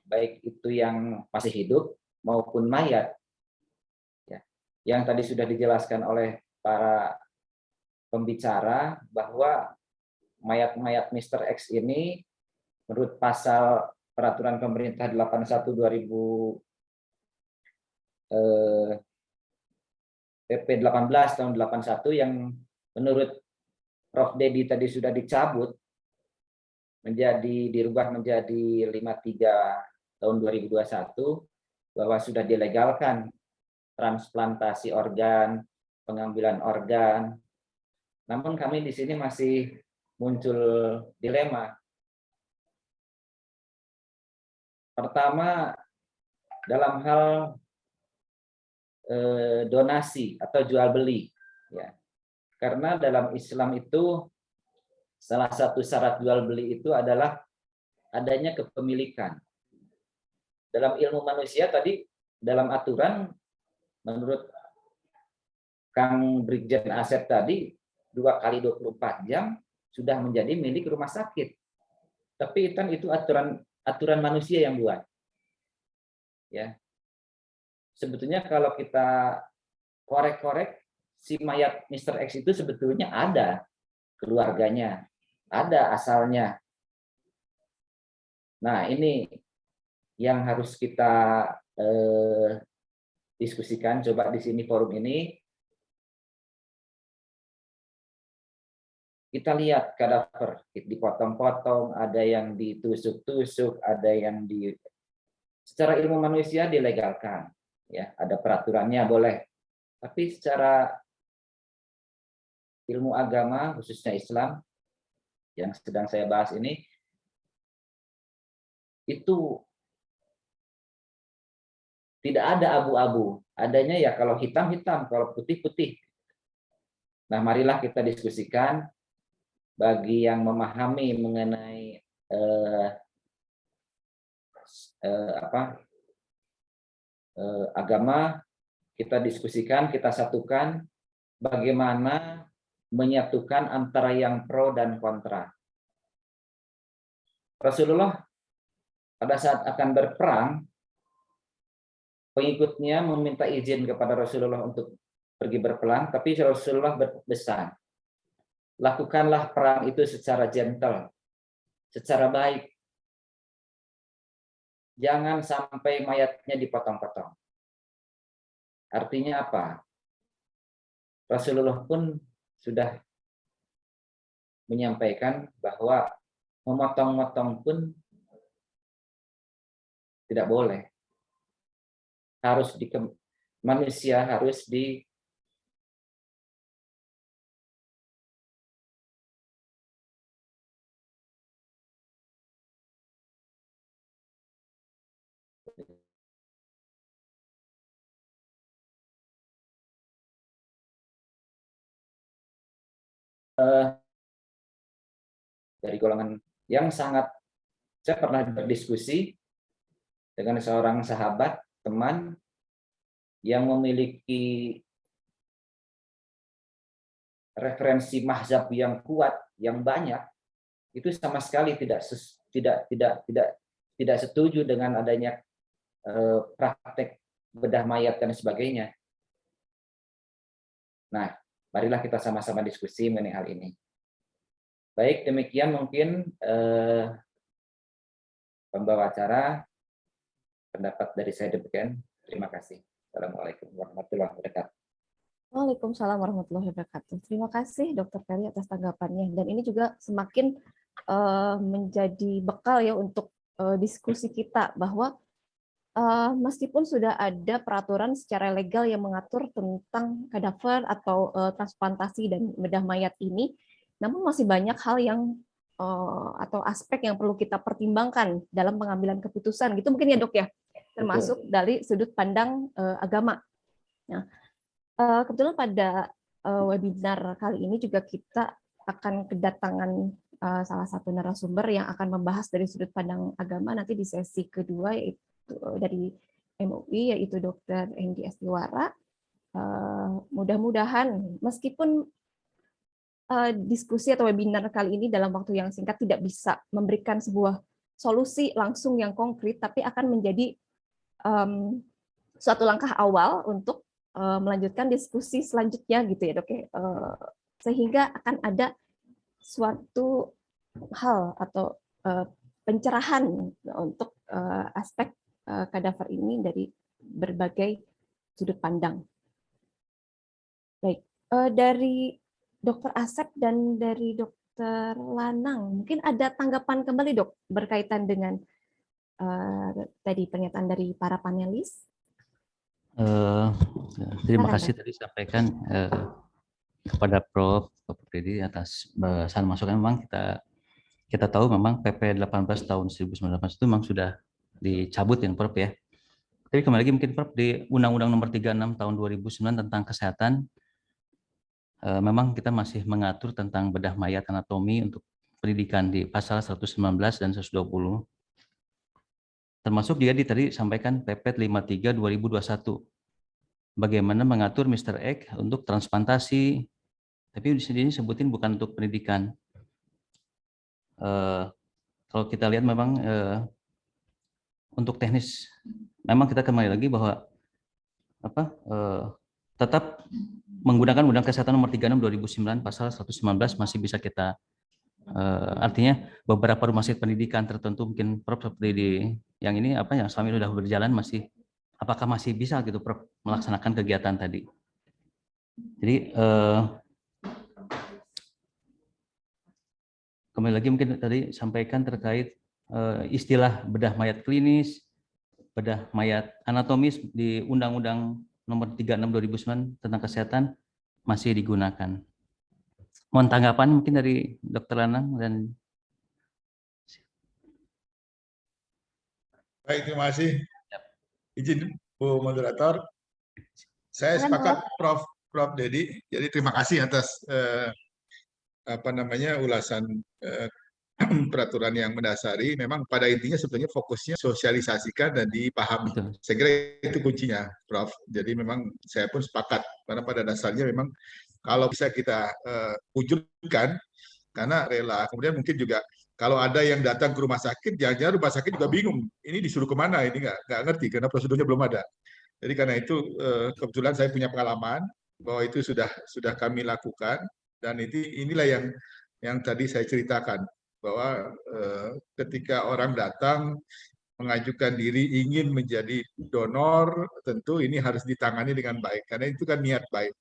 baik itu yang masih hidup maupun mayat, ya, yang tadi sudah dijelaskan oleh para pembicara bahwa mayat-mayat Mr. X ini menurut pasal peraturan pemerintah 81/2000 PP 18 tahun 81 yang menurut Prof. Dedi tadi sudah dicabut, dirubah menjadi 53 tahun 2021, bahwa sudah dilegalkan transplantasi organ, pengambilan organ. Namun kami di sini masih muncul dilema. Pertama, dalam hal donasi atau jual beli, ya. Karena dalam Islam itu salah satu syarat jual beli itu adalah adanya kepemilikan. Dalam ilmu manusia tadi, dalam aturan menurut Kang Brigjen Asep tadi, 2 kali 24 jam sudah menjadi milik rumah sakit. Tapi kan itu aturan manusia yang buat. Ya. Sebetulnya kalau kita korek-korek, si mayat Mr. X itu sebetulnya ada keluarganya, ada asalnya. Nah, ini yang harus kita diskusikan. Coba di sini forum ini kita lihat kadaver dipotong-potong, ada yang ditusuk-tusuk, ada yang secara ilmu manusia dilegalkan, ya, ada peraturannya boleh. Tapi secara ilmu agama, khususnya Islam yang sedang saya bahas ini, itu Tidak ada abu-abu, adanya ya kalau hitam-hitam, kalau putih-putih. Nah, marilah kita diskusikan bagi yang memahami mengenai agama, kita diskusikan, kita satukan bagaimana menyatukan antara yang pro dan kontra. Rasulullah pada saat akan berperang, pengikutnya meminta izin kepada Rasulullah untuk pergi berperang, tapi Rasulullah berpesan, lakukanlah perang itu secara gentle, secara baik. Jangan sampai mayatnya dipotong-potong. Artinya apa? Rasulullah pun sudah menyampaikan bahwa memotong-motong pun tidak boleh. Manusia harus dari golongan yang sangat, saya pernah berdiskusi dengan seorang sahabat, teman yang memiliki referensi mazhab yang kuat, yang banyak, itu sama sekali tidak setuju dengan adanya praktek bedah mayat dan sebagainya. Nah, marilah kita sama-sama diskusi mengenai hal ini. Baik, demikian mungkin pembawa acara, pendapat dari saya demikian. Terima kasih. Assalamualaikum warahmatullahi wabarakatuh. Waalaikumsalam warahmatullahi wabarakatuh. Terima kasih Dr. Ferry atas tanggapannya. Dan ini juga semakin menjadi bekal ya untuk diskusi kita, bahwa meskipun sudah ada peraturan secara legal yang mengatur tentang kadaver atau transplantasi dan bedah mayat ini, namun masih banyak hal yang atau aspek yang perlu kita pertimbangkan dalam pengambilan keputusan. Gitu mungkin ya Dok ya, termasuk dari sudut pandang agama. Nah, kebetulan pada webinar kali ini juga kita akan kedatangan salah satu narasumber yang akan membahas dari sudut pandang agama nanti di sesi kedua, yaitu dari MUI, yaitu Dr. Hendy Estiwara. Mudah-mudahan meskipun diskusi atau webinar kali ini dalam waktu yang singkat tidak bisa memberikan sebuah solusi langsung yang konkret, tapi akan menjadi suatu langkah awal untuk melanjutkan diskusi selanjutnya gitu ya Dok ya. Sehingga akan ada suatu hal atau pencerahan untuk aspek kadaver ini dari berbagai sudut pandang. Baik, dari Dr. Asep dan dari Dr. Lanang, mungkin ada tanggapan kembali Dok berkaitan dengan tadi pernyataan dari para panelis. Terima kasih tadi sampaikan kepada Prof. Dedi atas bahasan masukan. Memang kita tahu memang PP 18 tahun 1918 itu memang sudah dicabut ya Prof ya. Tapi kembali lagi mungkin Prof di Undang-Undang Nomor 36 tahun 2009 tentang kesehatan, memang kita masih mengatur tentang bedah mayat anatomi untuk pendidikan di pasal 119 dan 120. Termasuk juga tadi sampaikan PP 53 2021. Bagaimana mengatur Mr. X untuk transplantasi, tapi di sini sebutin bukan untuk pendidikan. Kalau kita lihat memang untuk teknis, memang kita kembali lagi bahwa tetap menggunakan Undang Kesehatan Nomor 36 2009 pasal 119 masih bisa kita artinya beberapa rumah sakit pendidikan tertentu mungkin Prof seperti di yang ini yang selama ini sudah berjalan masih apakah masih bisa gitu Prof melaksanakan kegiatan tadi. Jadi kembali lagi mungkin tadi sampaikan terkait istilah bedah mayat klinis, bedah mayat anatomis di Undang-Undang Nomor 36 2009 tentang kesehatan masih digunakan. Mohon tanggapan mungkin dari Dr. Lanang dan baik, terima kasih. Izin Bu Moderator. Saya sepakat Prof. Dedi. Jadi terima kasih atas ulasan peraturan yang mendasari. Memang pada intinya sebetulnya fokusnya sosialisasikan dan dipahami. Betul. Saya kira itu kuncinya, Prof. Jadi memang saya pun sepakat karena pada dasarnya memang kalau bisa kita wujudkan karena rela. Kemudian mungkin juga kalau ada yang datang ke rumah sakit, jangan-jangan rumah sakit juga bingung. Ini disuruh kemana? Ini nggak ngerti karena prosedurnya belum ada. Jadi karena itu kebetulan saya punya pengalaman bahwa itu sudah kami lakukan dan inilah yang tadi saya ceritakan bahwa ketika orang datang mengajukan diri ingin menjadi donor, tentu ini harus ditangani dengan baik karena itu kan niat baik.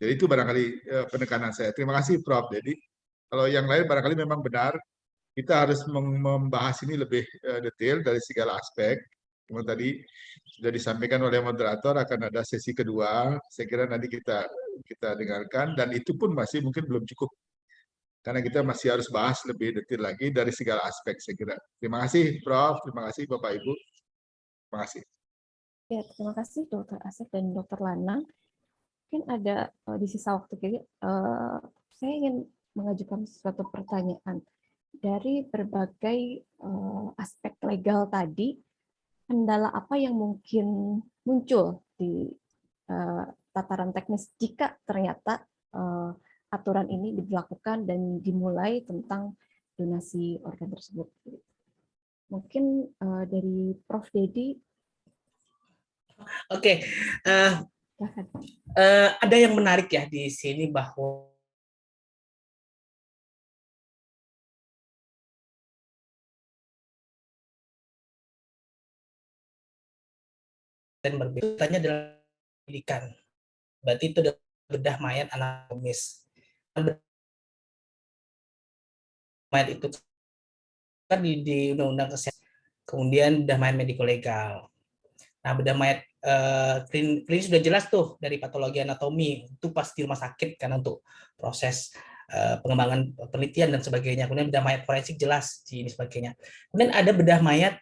Jadi itu barangkali penekanan saya. Terima kasih Prof. Jadi kalau yang lain barangkali memang benar kita harus membahas ini lebih detail dari segala aspek. Kemudian tadi sudah disampaikan oleh moderator akan ada sesi kedua. Saya kira nanti kita dengarkan dan itu pun masih mungkin belum cukup karena kita masih harus bahas lebih detail lagi dari segala aspek saya kira. Terima kasih Prof. Terima kasih Bapak Ibu. Terima kasih. Ya, terima kasih Dr. Asep dan Dr. Lanang. Mungkin ada di sisa waktu saya ingin mengajukan suatu pertanyaan. Dari berbagai aspek legal tadi, kendala apa yang mungkin muncul di tataran teknis jika ternyata aturan ini diberlakukan dan dimulai tentang donasi organ tersebut? Mungkin dari Prof. Dedi. Oke, ada yang menarik ya di sini bahwa dan berbedanya adalah pendidikan. Berarti itu bedah mayat anatomis. Mayat itu kan di Undang-Undang Kesehatan. Kemudian bedah mayat mediko-legal. Nah, bedah mayat klinis sudah jelas tuh dari patologi anatomi itu pasti rumah sakit karena untuk proses pengembangan penelitian dan sebagainya. Kemudian bedah mayat forensik jelas ini sebagainya. Kemudian ada bedah mayat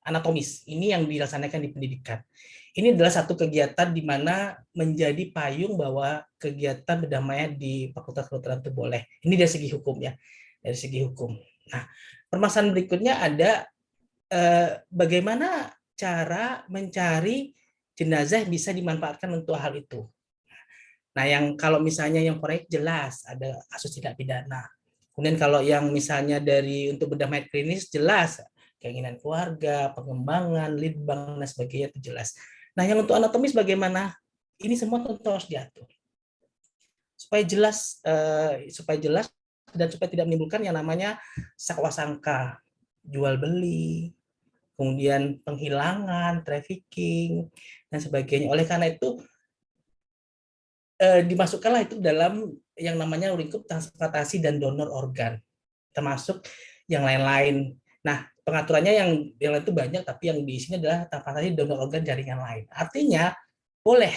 anatomis. Ini yang dilaksanakan di pendidikan. Ini adalah satu kegiatan di mana menjadi payung bahwa kegiatan bedah mayat di Fakultas Kedokteran itu boleh. Ini dari segi hukum ya, dari segi hukum. Nah, permasalahan berikutnya ada bagaimana cara mencari jenazah yang bisa dimanfaatkan untuk hal itu. Nah, yang kalau misalnya yang proyek jelas ada kasus tindak pidana. Kemudian kalau yang misalnya dari untuk bedah mayat klinis jelas keinginan keluarga, pengembangan, lead bank dan sebagainya itu jelas. Nah, yang untuk anatomis bagaimana? Ini semua tentu harus diatur supaya jelas dan supaya tidak menimbulkan yang namanya sakwa sangka, jual beli, kemudian penghilangan, trafficking dan sebagainya. Oleh karena itu dimasukkanlah itu dalam yang namanya lingkup transplantasi dan donor organ, termasuk yang lain-lain. Nah, pengaturannya yang lain itu banyak, tapi yang di sini adalah transplantasi donor organ jaringan lain. Artinya boleh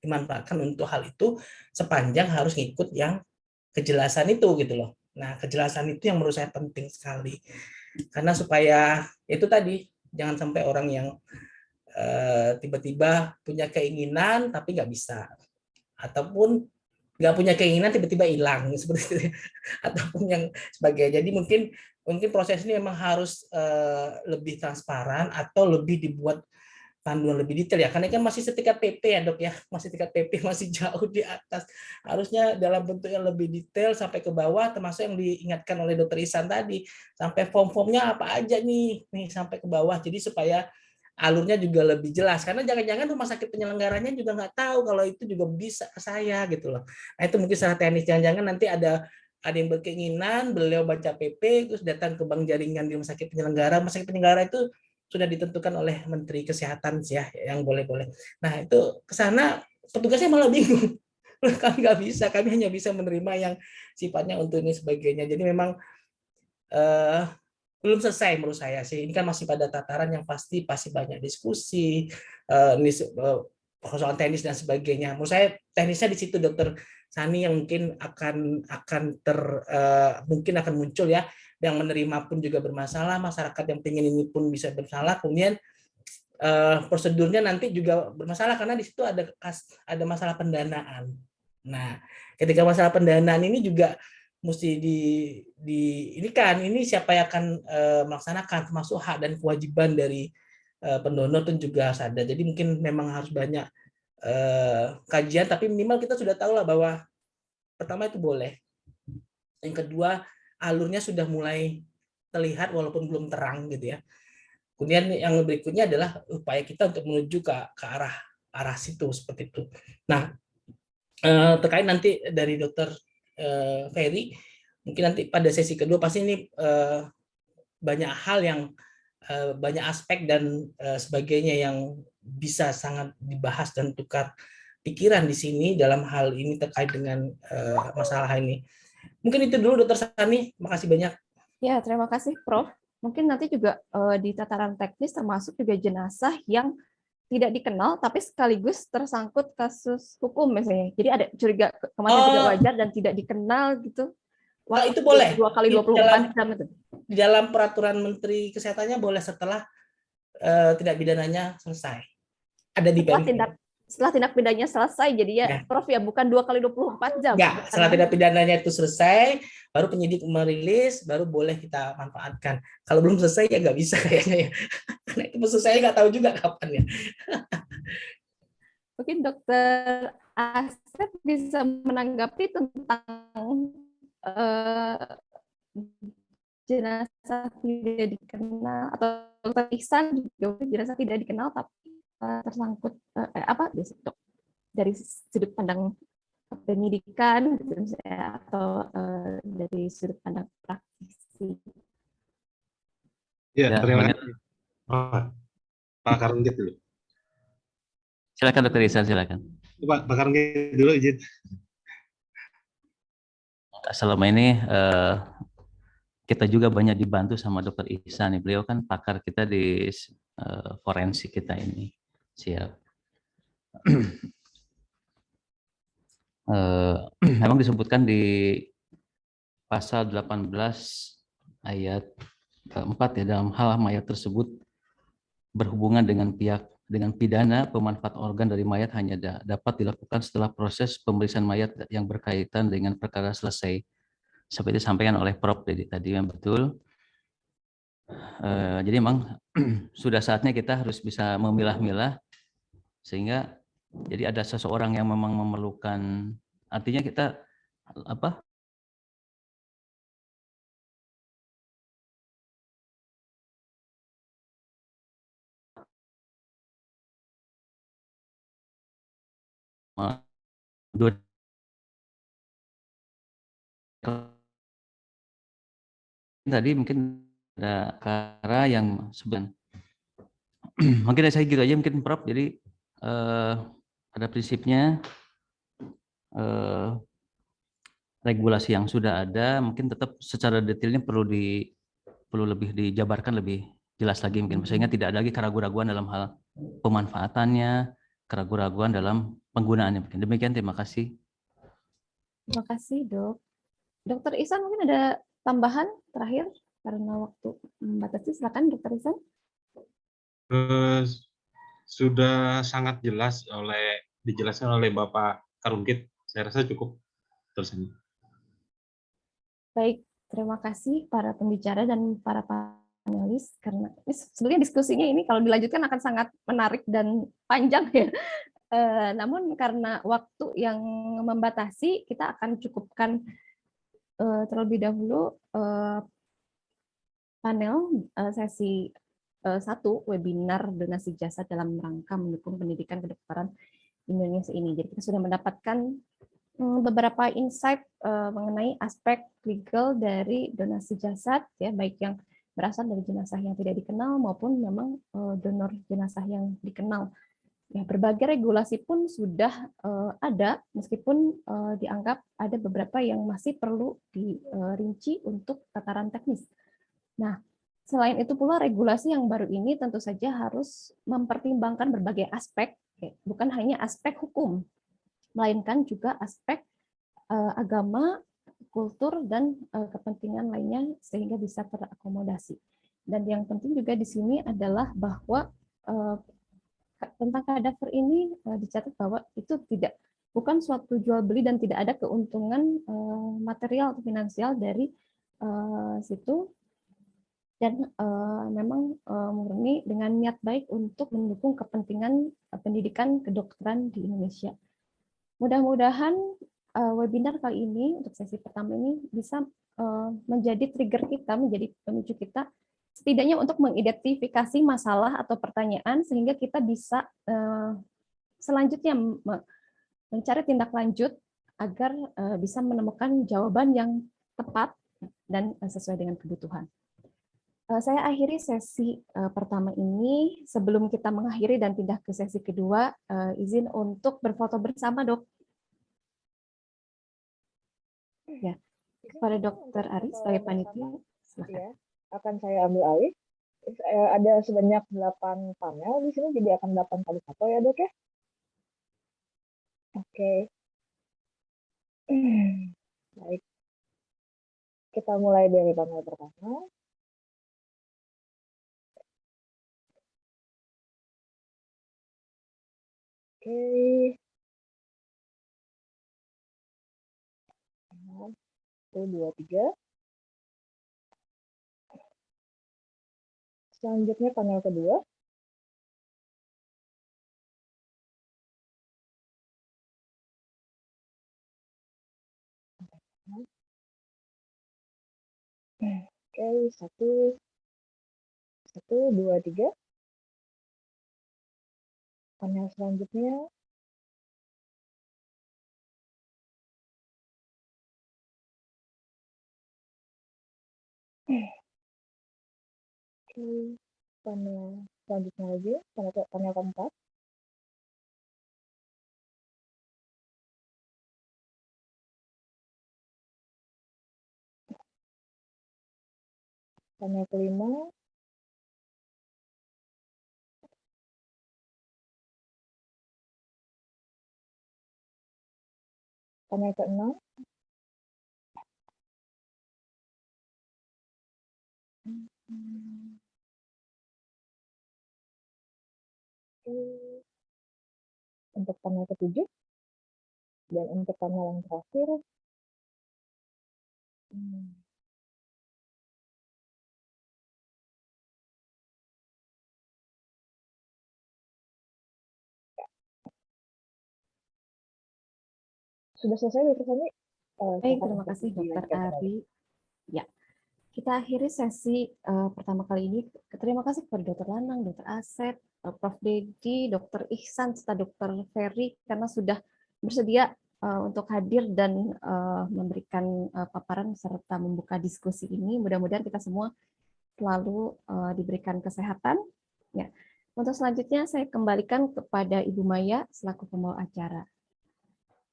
dimanfaatkan untuk hal itu sepanjang harus ngikut yang kejelasan itu gitu loh. Nah, kejelasan itu yang menurut saya penting sekali. Karena supaya itu tadi jangan sampai orang yang tiba-tiba punya keinginan tapi nggak bisa, ataupun nggak punya keinginan tiba-tiba hilang seperti itu, ataupun yang sebagainya. Jadi mungkin proses ini memang harus lebih transparan atau lebih dibuat panduan lebih detail ya, karena kan masih setingkat PP ya Dok ya, masih tingkat PP, masih jauh di atas. Harusnya dalam bentuk yang lebih detail sampai ke bawah, termasuk yang diingatkan oleh Dr. Ihsan tadi, sampai form-formnya apa aja nih sampai ke bawah, jadi supaya alurnya juga lebih jelas, karena jangan-jangan rumah sakit penyelenggaranya juga nggak tahu kalau itu juga bisa ke saya gitu loh. Nah itu mungkin secara teknis, jangan-jangan nanti ada yang berkeinginan, beliau baca PP, terus datang ke bank jaringan di rumah sakit penyelenggara itu sudah ditentukan oleh Menteri Kesehatan ya, yang boleh-boleh. Nah itu ke sana petugasnya malah bingung. Kami nggak bisa, kami hanya bisa menerima yang sifatnya untuk ini sebagainya. Jadi memang belum selesai menurut saya sih. Ini kan masih pada tataran yang pasti banyak diskusi, persoalan teknis dan sebagainya. Menurut saya teknisnya di situ Dr. Sani yang mungkin mungkin akan muncul ya, yang menerima pun juga bermasalah, masyarakat yang pengen ini pun bisa bersalah, kemudian prosedurnya nanti juga bermasalah karena di situ ada masalah pendanaan. Nah, ketika masalah pendanaan ini juga mesti ini kan ini siapa yang akan melaksanakan, termasuk hak dan kewajiban dari pendonor dan juga harus ada. Jadi mungkin memang harus banyak kajian, tapi minimal kita sudah tahu lah bahwa pertama itu boleh. Yang kedua, alurnya sudah mulai terlihat walaupun belum terang gitu ya. Kemudian yang berikutnya adalah upaya kita untuk menuju ke arah situ seperti itu. Nah, terkait nanti dari Dokter Ferry, mungkin nanti pada sesi kedua pasti ini banyak hal yang banyak aspek dan sebagainya yang bisa sangat dibahas dan tukar pikiran di sini dalam hal ini terkait dengan masalah ini. Mungkin itu dulu Dokter Sani, makasih banyak. Ya, terima kasih Prof. Mungkin nanti juga di tataran teknis termasuk juga jenazah yang tidak dikenal tapi sekaligus tersangkut kasus hukum misalnya. Jadi ada curiga kematian tidak wajar dan tidak dikenal gitu. Wah, itu boleh. 2 kali 24 jam itu. Di dalam peraturan Menteri Kesehatannya boleh setelah tindak pidananya selesai. Ada di setelah tindak pidananya selesai, jadi ya, Prof ya bukan 2 kali 24 jam. Enggak, setelah tindak pidananya itu selesai, baru penyidik merilis, baru boleh kita manfaatkan. Kalau belum selesai ya nggak bisa kayaknya ya. Karena itu selesai nggak tahu juga kapan ya. Mungkin Dokter Asep bisa menanggapi tentang jenazah tidak dikenal atau Dokter Ihsan juga jenazah tidak dikenal tapi tersangkut dari sudut pandang penyidikan atau dari sudut pandang praktisi. Ya, terima kasih. Pak Karungkit dulu. Silakan Dokter Ihsan, silakan. Pak Karungkit dulu izin. Selama ini kita juga banyak dibantu sama Dokter Ihsan. Beliau kan pakar kita di forensik kita ini. Siap. Memang disebutkan di pasal 18 ayat 4 ya, dalam hal mayat tersebut berhubungan dengan pidana, pemanfaat organ dari mayat hanya dapat dilakukan setelah proses pemeriksaan mayat yang berkaitan dengan perkara selesai. Seperti disampaikan oleh Prof tadi yang betul. Jadi memang sudah saatnya kita harus bisa memilah-milah sehingga jadi ada seseorang yang memang memerlukan, artinya kita tadi mungkin ada perkara yang sebenarnya mungkin saya gitu aja mungkin Prof. Jadi pada prinsipnya regulasi yang sudah ada mungkin tetap secara detailnya perlu lebih dijabarkan lebih jelas lagi mungkin sehingga tidak ada lagi keraguan-raguan dalam hal pemanfaatannya, keraguan-raguan dalam penggunaannya. Mungkin demikian, terima kasih. Terima kasih Dok. Dokter Ihsan mungkin ada tambahan terakhir karena waktu membatasi. Silakan Dokter Ihsan. Sudah sangat jelas dijelaskan oleh Bapak Karungkit. Saya rasa cukup terus ini. Baik, terima kasih para pembicara dan para panelis karena sebenarnya diskusinya ini kalau dilanjutkan akan sangat menarik dan panjang ya. Namun karena waktu yang membatasi, kita akan cukupkan terlebih dahulu panel sesi 1 webinar donasi jasa dalam rangka mendukung pendidikan kedokteran Indonesia ini. Jadi kita sudah mendapatkan beberapa insight mengenai aspek legal dari donasi jasad, ya baik yang berasal dari jenazah yang tidak dikenal maupun memang donor jenazah yang dikenal. Ya, berbagai regulasi pun sudah ada, meskipun dianggap ada beberapa yang masih perlu dirinci untuk tataran teknis. Nah, selain itu pula regulasi yang baru ini tentu saja harus mempertimbangkan berbagai aspek, bukan hanya aspek hukum, melainkan juga aspek agama, kultur, dan kepentingan lainnya sehingga bisa terakomodasi. Dan yang penting juga di sini adalah bahwa tentang kadaver ini dicatat bahwa itu bukan suatu jual beli dan tidak ada keuntungan material atau finansial dari situ, dan memang murni dengan niat baik untuk mendukung kepentingan pendidikan kedokteran di Indonesia. Mudah-mudahan webinar kali ini untuk sesi pertama ini bisa menjadi trigger kita, menjadi pemicu kita setidaknya untuk mengidentifikasi masalah atau pertanyaan sehingga kita bisa selanjutnya mencari tindak lanjut agar bisa menemukan jawaban yang tepat dan sesuai dengan kebutuhan. Saya akhiri sesi pertama ini. Sebelum kita mengakhiri dan pindah ke sesi kedua, izin untuk berfoto bersama, Dok. Ya, kepada Dr. Ari sebagai panitia, silakan. Ya, akan saya ambil alih. Ada sebanyak 8 panel di sini, jadi akan 8 kali 1 ya, Dok ya. Oke. Baik. Kita mulai dari panel pertama. Oke. 1, 2, 3. Selanjutnya panel kedua. Oke, 1, 2, 3. Panel selanjutnya. Oke, panel selanjutnya lagi, panel keempat. Panel kelima. Panel keenam. Untuk panel ketujuh dan untuk panel yang terakhir. Sudah selesai, Dr. Sani? Baik, terima kasih Dr. Ari. Ya, kita akhiri sesi pertama kali ini. Terima kasih kepada Dr. Lanang, Dr. Asep, Prof. Dedi, Dr. Ihsan, serta Dr. Ferry karena sudah bersedia untuk hadir dan memberikan paparan serta membuka diskusi ini. Mudah-mudahan kita semua selalu diberikan kesehatan. Ya. Untuk selanjutnya saya kembalikan kepada Ibu Maya selaku pembawa acara.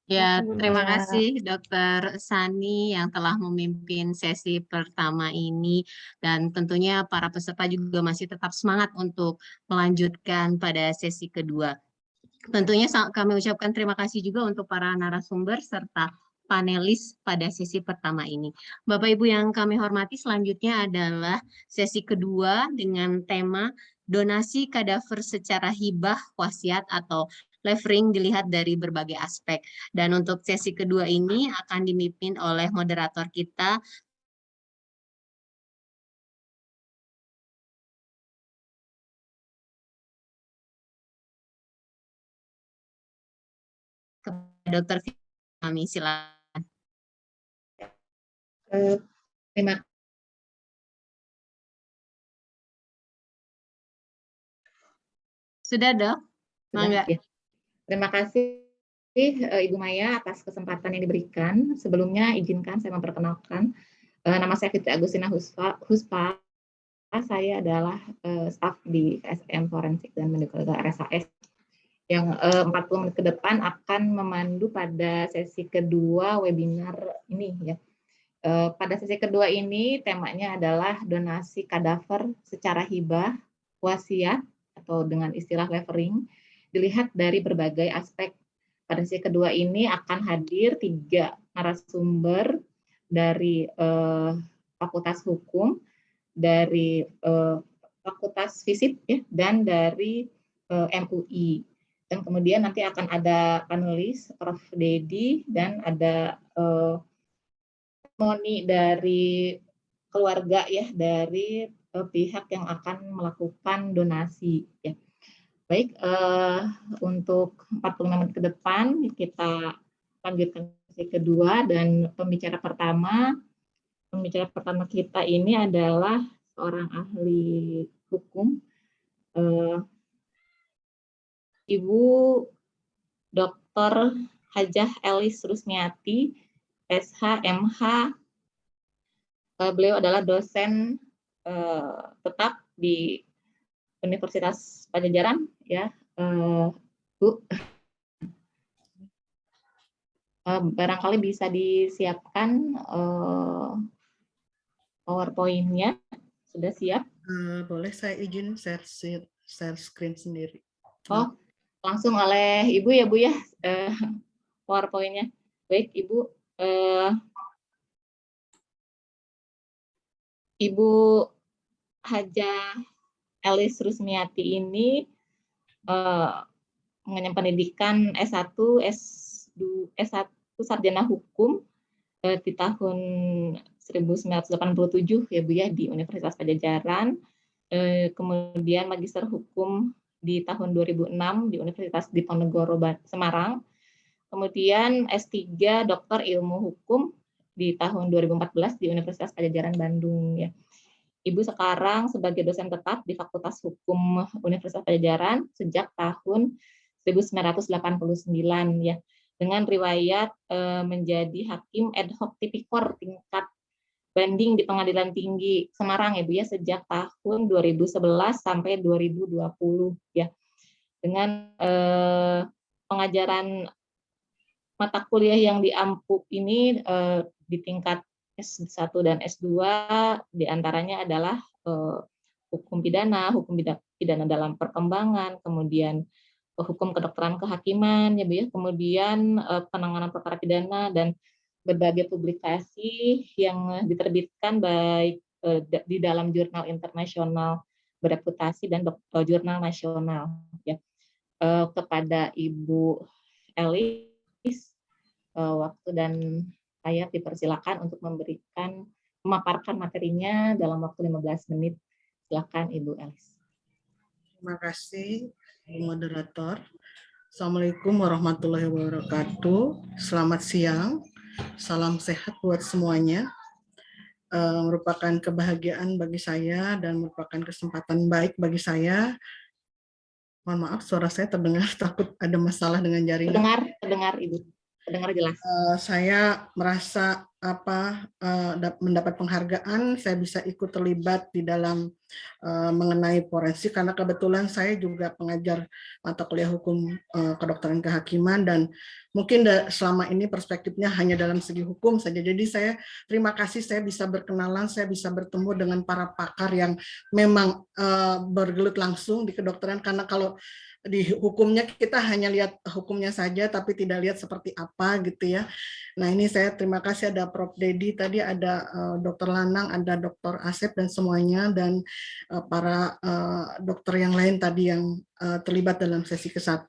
Ya, terima kasih Dr. Sani yang telah memimpin sesi pertama ini, dan tentunya para peserta juga masih tetap semangat untuk melanjutkan pada sesi kedua. Tentunya kami ucapkan terima kasih juga untuk para narasumber serta panelis pada sesi pertama ini. Bapak Ibu yang kami hormati, selanjutnya adalah sesi kedua dengan tema donasi kadaver secara hibah, wasiat atau levering dilihat dari berbagai aspek. Dan untuk sesi kedua ini akan dipimpin oleh moderator kita, Dr. Kami, silakan. Terima Sudah, Dok? Mangga. Ya. Terima kasih Ibu Maya atas kesempatan yang diberikan. Sebelumnya izinkan saya memperkenalkan nama saya Fitri Agustina Huspa. Saya adalah staf di SM Forensik dan Medical RSAS yang 40 menit ke depan akan memandu pada sesi kedua webinar ini ya. Pada sesi kedua ini temanya adalah donasi kadaver secara hibah, wasiat atau dengan istilah levering dilihat dari berbagai aspek. Pada sesi kedua ini akan hadir 3 narasumber dari Fakultas Hukum, dari Fakultas Fisip ya, dan dari MUI. Dan kemudian nanti akan ada panelis Prof. Dedi dan ada testimoni dari keluarga ya, dari pihak yang akan melakukan donasi ya. Baik, untuk 45 menit ke depan kita lanjutkan sesi kedua, dan pembicara pertama kita ini adalah seorang ahli hukum, Ibu Dr. Hajah Elis Rusmiati, SH, MH. Beliau adalah dosen tetap di Universitas Pajajaran ya, Bu. Barangkali bisa disiapkan PowerPoint-nya. Sudah siap? Boleh saya izin share screen sendiri. Oh, langsung oleh Ibu ya, Bu ya, PowerPoint-nya. Baik, Ibu. Ibu Hajah Elis Rusmiati ini mengenyam pendidikan S1, S1 Sarjana Hukum di tahun 1987 ya Bu ya, di Universitas Pajajaran. Kemudian Magister Hukum di tahun 2006 di Universitas Diponegoro Semarang. Kemudian S3 Doktor Ilmu Hukum di tahun 2014 di Universitas Pajajaran Bandung ya. Ibu sekarang sebagai dosen tetap di Fakultas Hukum Universitas Pajajaran sejak tahun 1989 ya, dengan riwayat menjadi hakim ad hoc tipikor tingkat banding di Pengadilan Tinggi Semarang ya Bu ya, sejak tahun 2011 sampai 2020 ya. Dengan pengajaran mata kuliah yang diampu ini di tingkat S1 dan S2 diantaranya adalah hukum pidana dalam perkembangan, kemudian hukum kedokteran kehakiman ya Bu ya, kemudian penanganan perkara pidana, dan berbagai publikasi yang diterbitkan baik di dalam jurnal internasional bereputasi dan jurnal nasional ya. Kepada Ibu Elis, waktu dan saya dipersilakan untuk memaparkan materinya dalam waktu 15 menit. Silakan Ibu Elis. Terima kasih, moderator. Assalamualaikum warahmatullahi wabarakatuh. Selamat siang, salam sehat buat semuanya. Merupakan kebahagiaan bagi saya dan merupakan kesempatan baik bagi saya. Mohon maaf, suara saya terdengar, takut ada masalah dengan jaringan. Terdengar Ibu. Terdengar jelas. Saya merasa mendapat penghargaan, saya bisa ikut terlibat di dalam mengenai forensik, karena kebetulan saya juga pengajar mata kuliah hukum kedokteran kehakiman, dan mungkin selama ini perspektifnya hanya dalam segi hukum saja. Jadi saya terima kasih saya bisa berkenalan, saya bisa bertemu dengan para pakar yang memang bergelut langsung di kedokteran, karena kalau di hukumnya kita hanya lihat hukumnya saja tapi tidak lihat seperti apa gitu ya. Nah, ini saya terima kasih ada Prof. Dedi, tadi ada Dr. Lanang, ada Dr. Asep dan semuanya, dan para dokter yang lain tadi yang terlibat dalam sesi ke-1.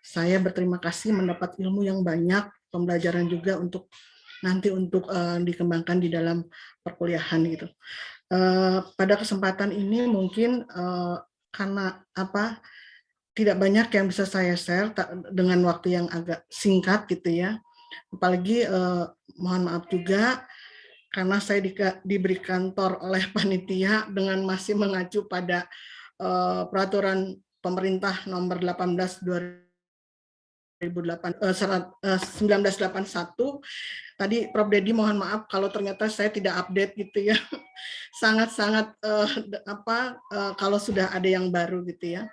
Saya berterima kasih mendapat ilmu yang banyak, pembelajaran juga untuk nanti untuk dikembangkan di dalam perkuliahan gitu. Pada kesempatan ini mungkin karena tidak banyak yang bisa saya share dengan waktu yang agak singkat gitu ya. Apalagi mohon maaf juga karena saya diberi kantor oleh panitia dengan masih mengacu pada peraturan pemerintah nomor 18 1981. Tadi Prof. Dedi mohon maaf kalau ternyata saya tidak update gitu ya. Sangat-sangat kalau sudah ada yang baru gitu ya.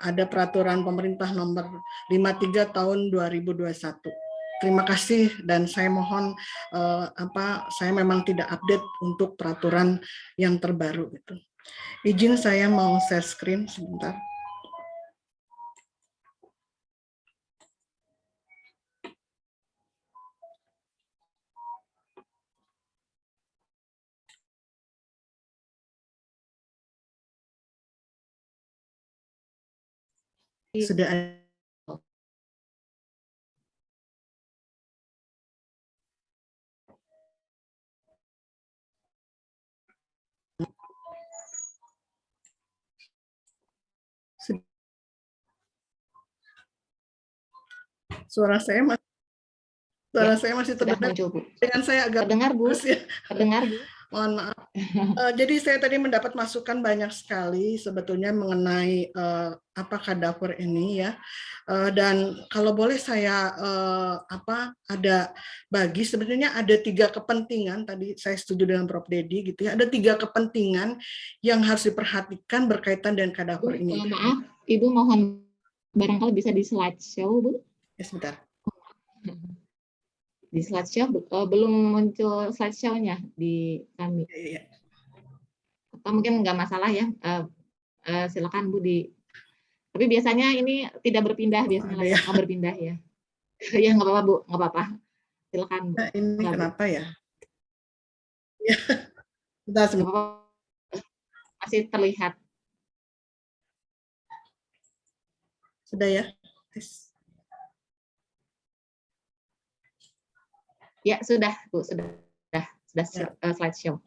Ada peraturan pemerintah nomor 53 tahun 2021. Terima kasih, dan saya mohon saya memang tidak update untuk peraturan yang terbaru itu. Izin saya mau share screen sebentar. Sudah ada. Suara saya masih terdengar. Dengan saya agak terdengar, Bu. Ya. Terdengar, Bu. Mohon maaf. Jadi saya tadi mendapat masukan banyak sekali sebetulnya mengenai apa kadaver ini ya. Dan kalau boleh saya ada bagi, sebetulnya ada 3 kepentingan, tadi saya setuju dengan Prof. Dedi gitu ya, ada 3 kepentingan yang harus diperhatikan berkaitan dengan kadaver ini. Maaf, Ibu mohon barangkali bisa di slideshow, Bu. Ya, sebentar. Di slideshow belum muncul slideshow-nya di kami. Ya. Atau mungkin nggak masalah ya. Silakan Bu di. Tapi biasanya ini tidak berpindah, biasanya mau berpindah ya. Ya nggak apa-apa Bu, nggak apa-apa. Silakan Bu. Nah, ini kenapa ya? Ya. Bentar. Masih terlihat. Sudah ya? Ya sudah Bu, sudah slideshow.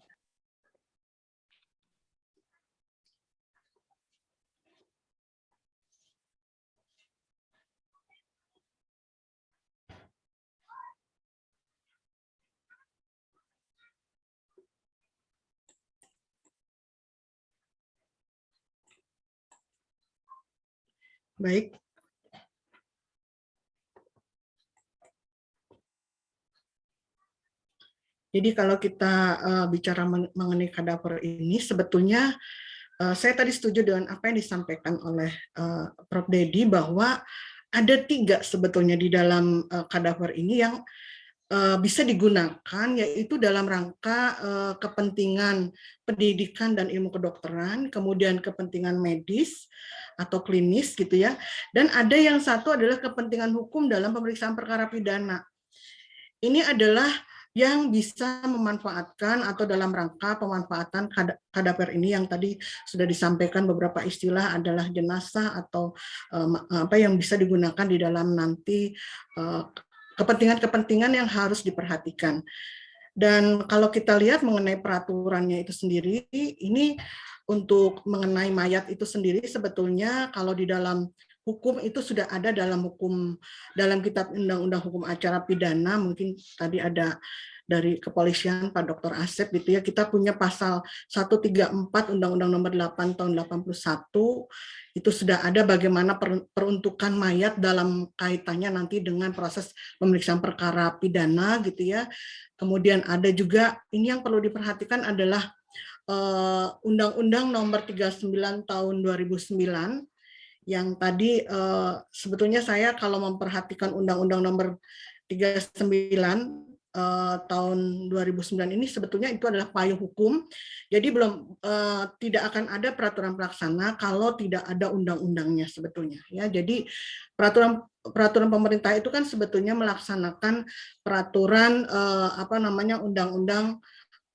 Baik. Jadi kalau kita bicara mengenai kadaver ini, sebetulnya saya tadi setuju dengan apa yang disampaikan oleh Prof. Dedi bahwa ada 3 sebetulnya di dalam kadaver ini yang bisa digunakan, yaitu dalam rangka kepentingan pendidikan dan ilmu kedokteran, kemudian kepentingan medis atau klinis gitu ya, dan ada yang satu adalah kepentingan hukum dalam pemeriksaan perkara pidana. Ini adalah yang bisa memanfaatkan atau dalam rangka pemanfaatan kadaver ini yang tadi sudah disampaikan beberapa istilah adalah jenazah atau apa yang bisa digunakan di dalam nanti kepentingan-kepentingan yang harus diperhatikan. Dan kalau kita lihat mengenai peraturannya itu sendiri, ini untuk mengenai mayat itu sendiri sebetulnya kalau di dalam hukum itu sudah ada dalam kitab undang-undang hukum acara pidana, mungkin tadi ada dari kepolisian Pak Dr. Asep gitu ya, kita punya pasal 134 Undang-Undang Nomor 8 tahun 81, itu sudah ada bagaimana peruntukan mayat dalam kaitannya nanti dengan proses pemeriksaan perkara pidana gitu ya. Kemudian ada juga ini yang perlu diperhatikan adalah Undang-Undang Nomor 39 tahun 2009 yang tadi sebetulnya saya kalau memperhatikan Undang-Undang Nomor 39 tahun 2009 ini sebetulnya itu adalah payung hukum, jadi tidak akan ada peraturan pelaksana kalau tidak ada undang-undangnya sebetulnya ya. Jadi peraturan pemerintah itu kan sebetulnya melaksanakan peraturan undang-undang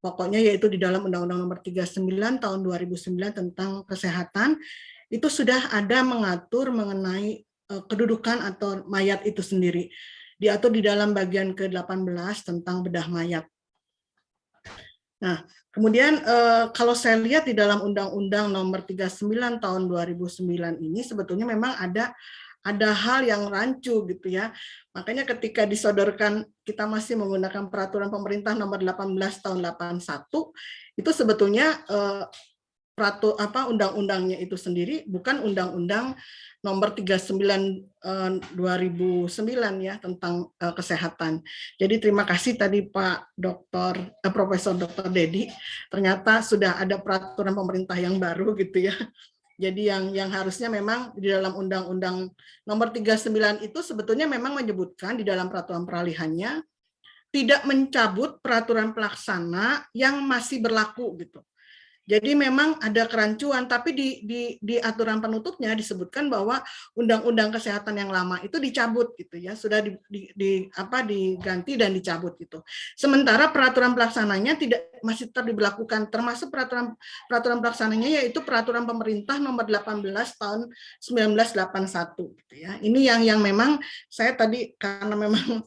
pokoknya yaitu di dalam Undang-Undang Nomor 39 tahun 2009 tentang kesehatan. Itu sudah ada mengatur mengenai kedudukan atau mayat itu sendiri. Diatur di dalam bagian ke-18 tentang bedah mayat. Nah, kemudian kalau saya lihat di dalam Undang-Undang Nomor 39 tahun 2009 ini sebetulnya memang ada hal yang rancu gitu ya. Makanya ketika disodorkan kita masih menggunakan peraturan pemerintah Nomor 18 tahun 81 itu sebetulnya undang-undangnya itu sendiri bukan Undang-Undang Nomor 39 2009 ya tentang kesehatan. Jadi terima kasih tadi Pak Profesor Dr. Dedi, ternyata sudah ada peraturan pemerintah yang baru gitu ya. Jadi yang harusnya memang di dalam Undang-Undang Nomor 39 itu sebetulnya memang menyebutkan di dalam peraturan peralihannya tidak mencabut peraturan pelaksana yang masih berlaku gitu. Jadi memang ada kerancuan, tapi di aturan penutupnya disebutkan bahwa Undang-Undang Kesehatan yang lama itu dicabut gitu ya, sudah diganti dan dicabut gitu. Sementara peraturan pelaksananya masih tetap diberlakukan, termasuk peraturan pelaksananya yaitu Peraturan Pemerintah Nomor 18 Tahun 1981 gitu ya. Ini yang memang saya tadi karena memang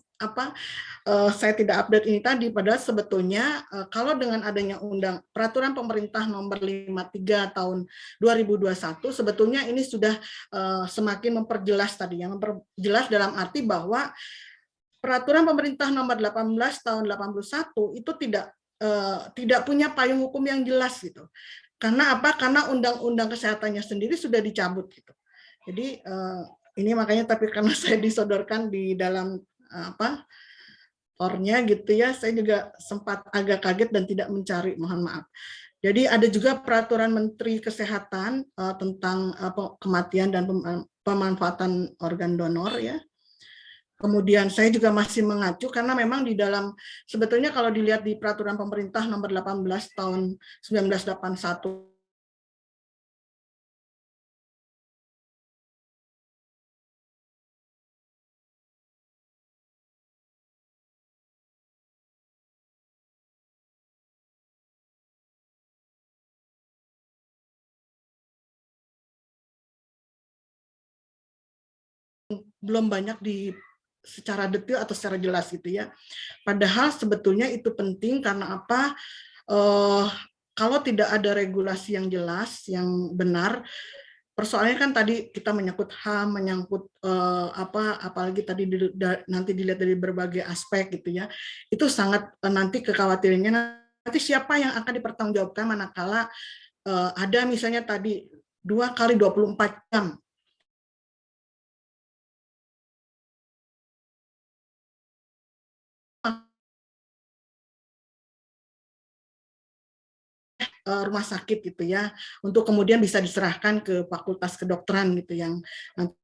saya tidak update ini tadi, padahal sebetulnya kalau dengan adanya Peraturan Pemerintah Nomor 53 Tahun 2021, sebetulnya ini sudah semakin memperjelas tadi, yang memperjelas dalam arti bahwa Peraturan Pemerintah Nomor 18 Tahun 81 itu tidak punya payung hukum yang jelas gitu. Karena apa? Karena Undang-Undang Kesehatannya sendiri sudah dicabut gitu. Jadi ini makanya, tapi karena saya disodorkan di dalam ornya gitu ya, saya juga sempat agak kaget dan tidak mencari, mohon maaf. Jadi ada juga Peraturan Menteri Kesehatan tentang kematian dan pemanfaatan organ donor ya. Kemudian saya juga masih mengacu karena memang di dalam, sebetulnya kalau dilihat di Peraturan Pemerintah Nomor 18 Tahun 1981 belum banyak secara detail atau secara jelas gitu ya. Padahal sebetulnya itu penting karena apa? Kalau tidak ada regulasi yang jelas, yang benar, persoalannya kan tadi kita menyangkut HAM, menyangkut apalagi tadi nanti dilihat dari berbagai aspek gitu ya. Itu sangat nanti kekhawatirannya nanti siapa yang akan dipertanggungjawabkan manakala ada misalnya tadi 2 kali 24 jam rumah sakit gitu ya, untuk kemudian bisa diserahkan ke fakultas kedokteran gitu yang nanti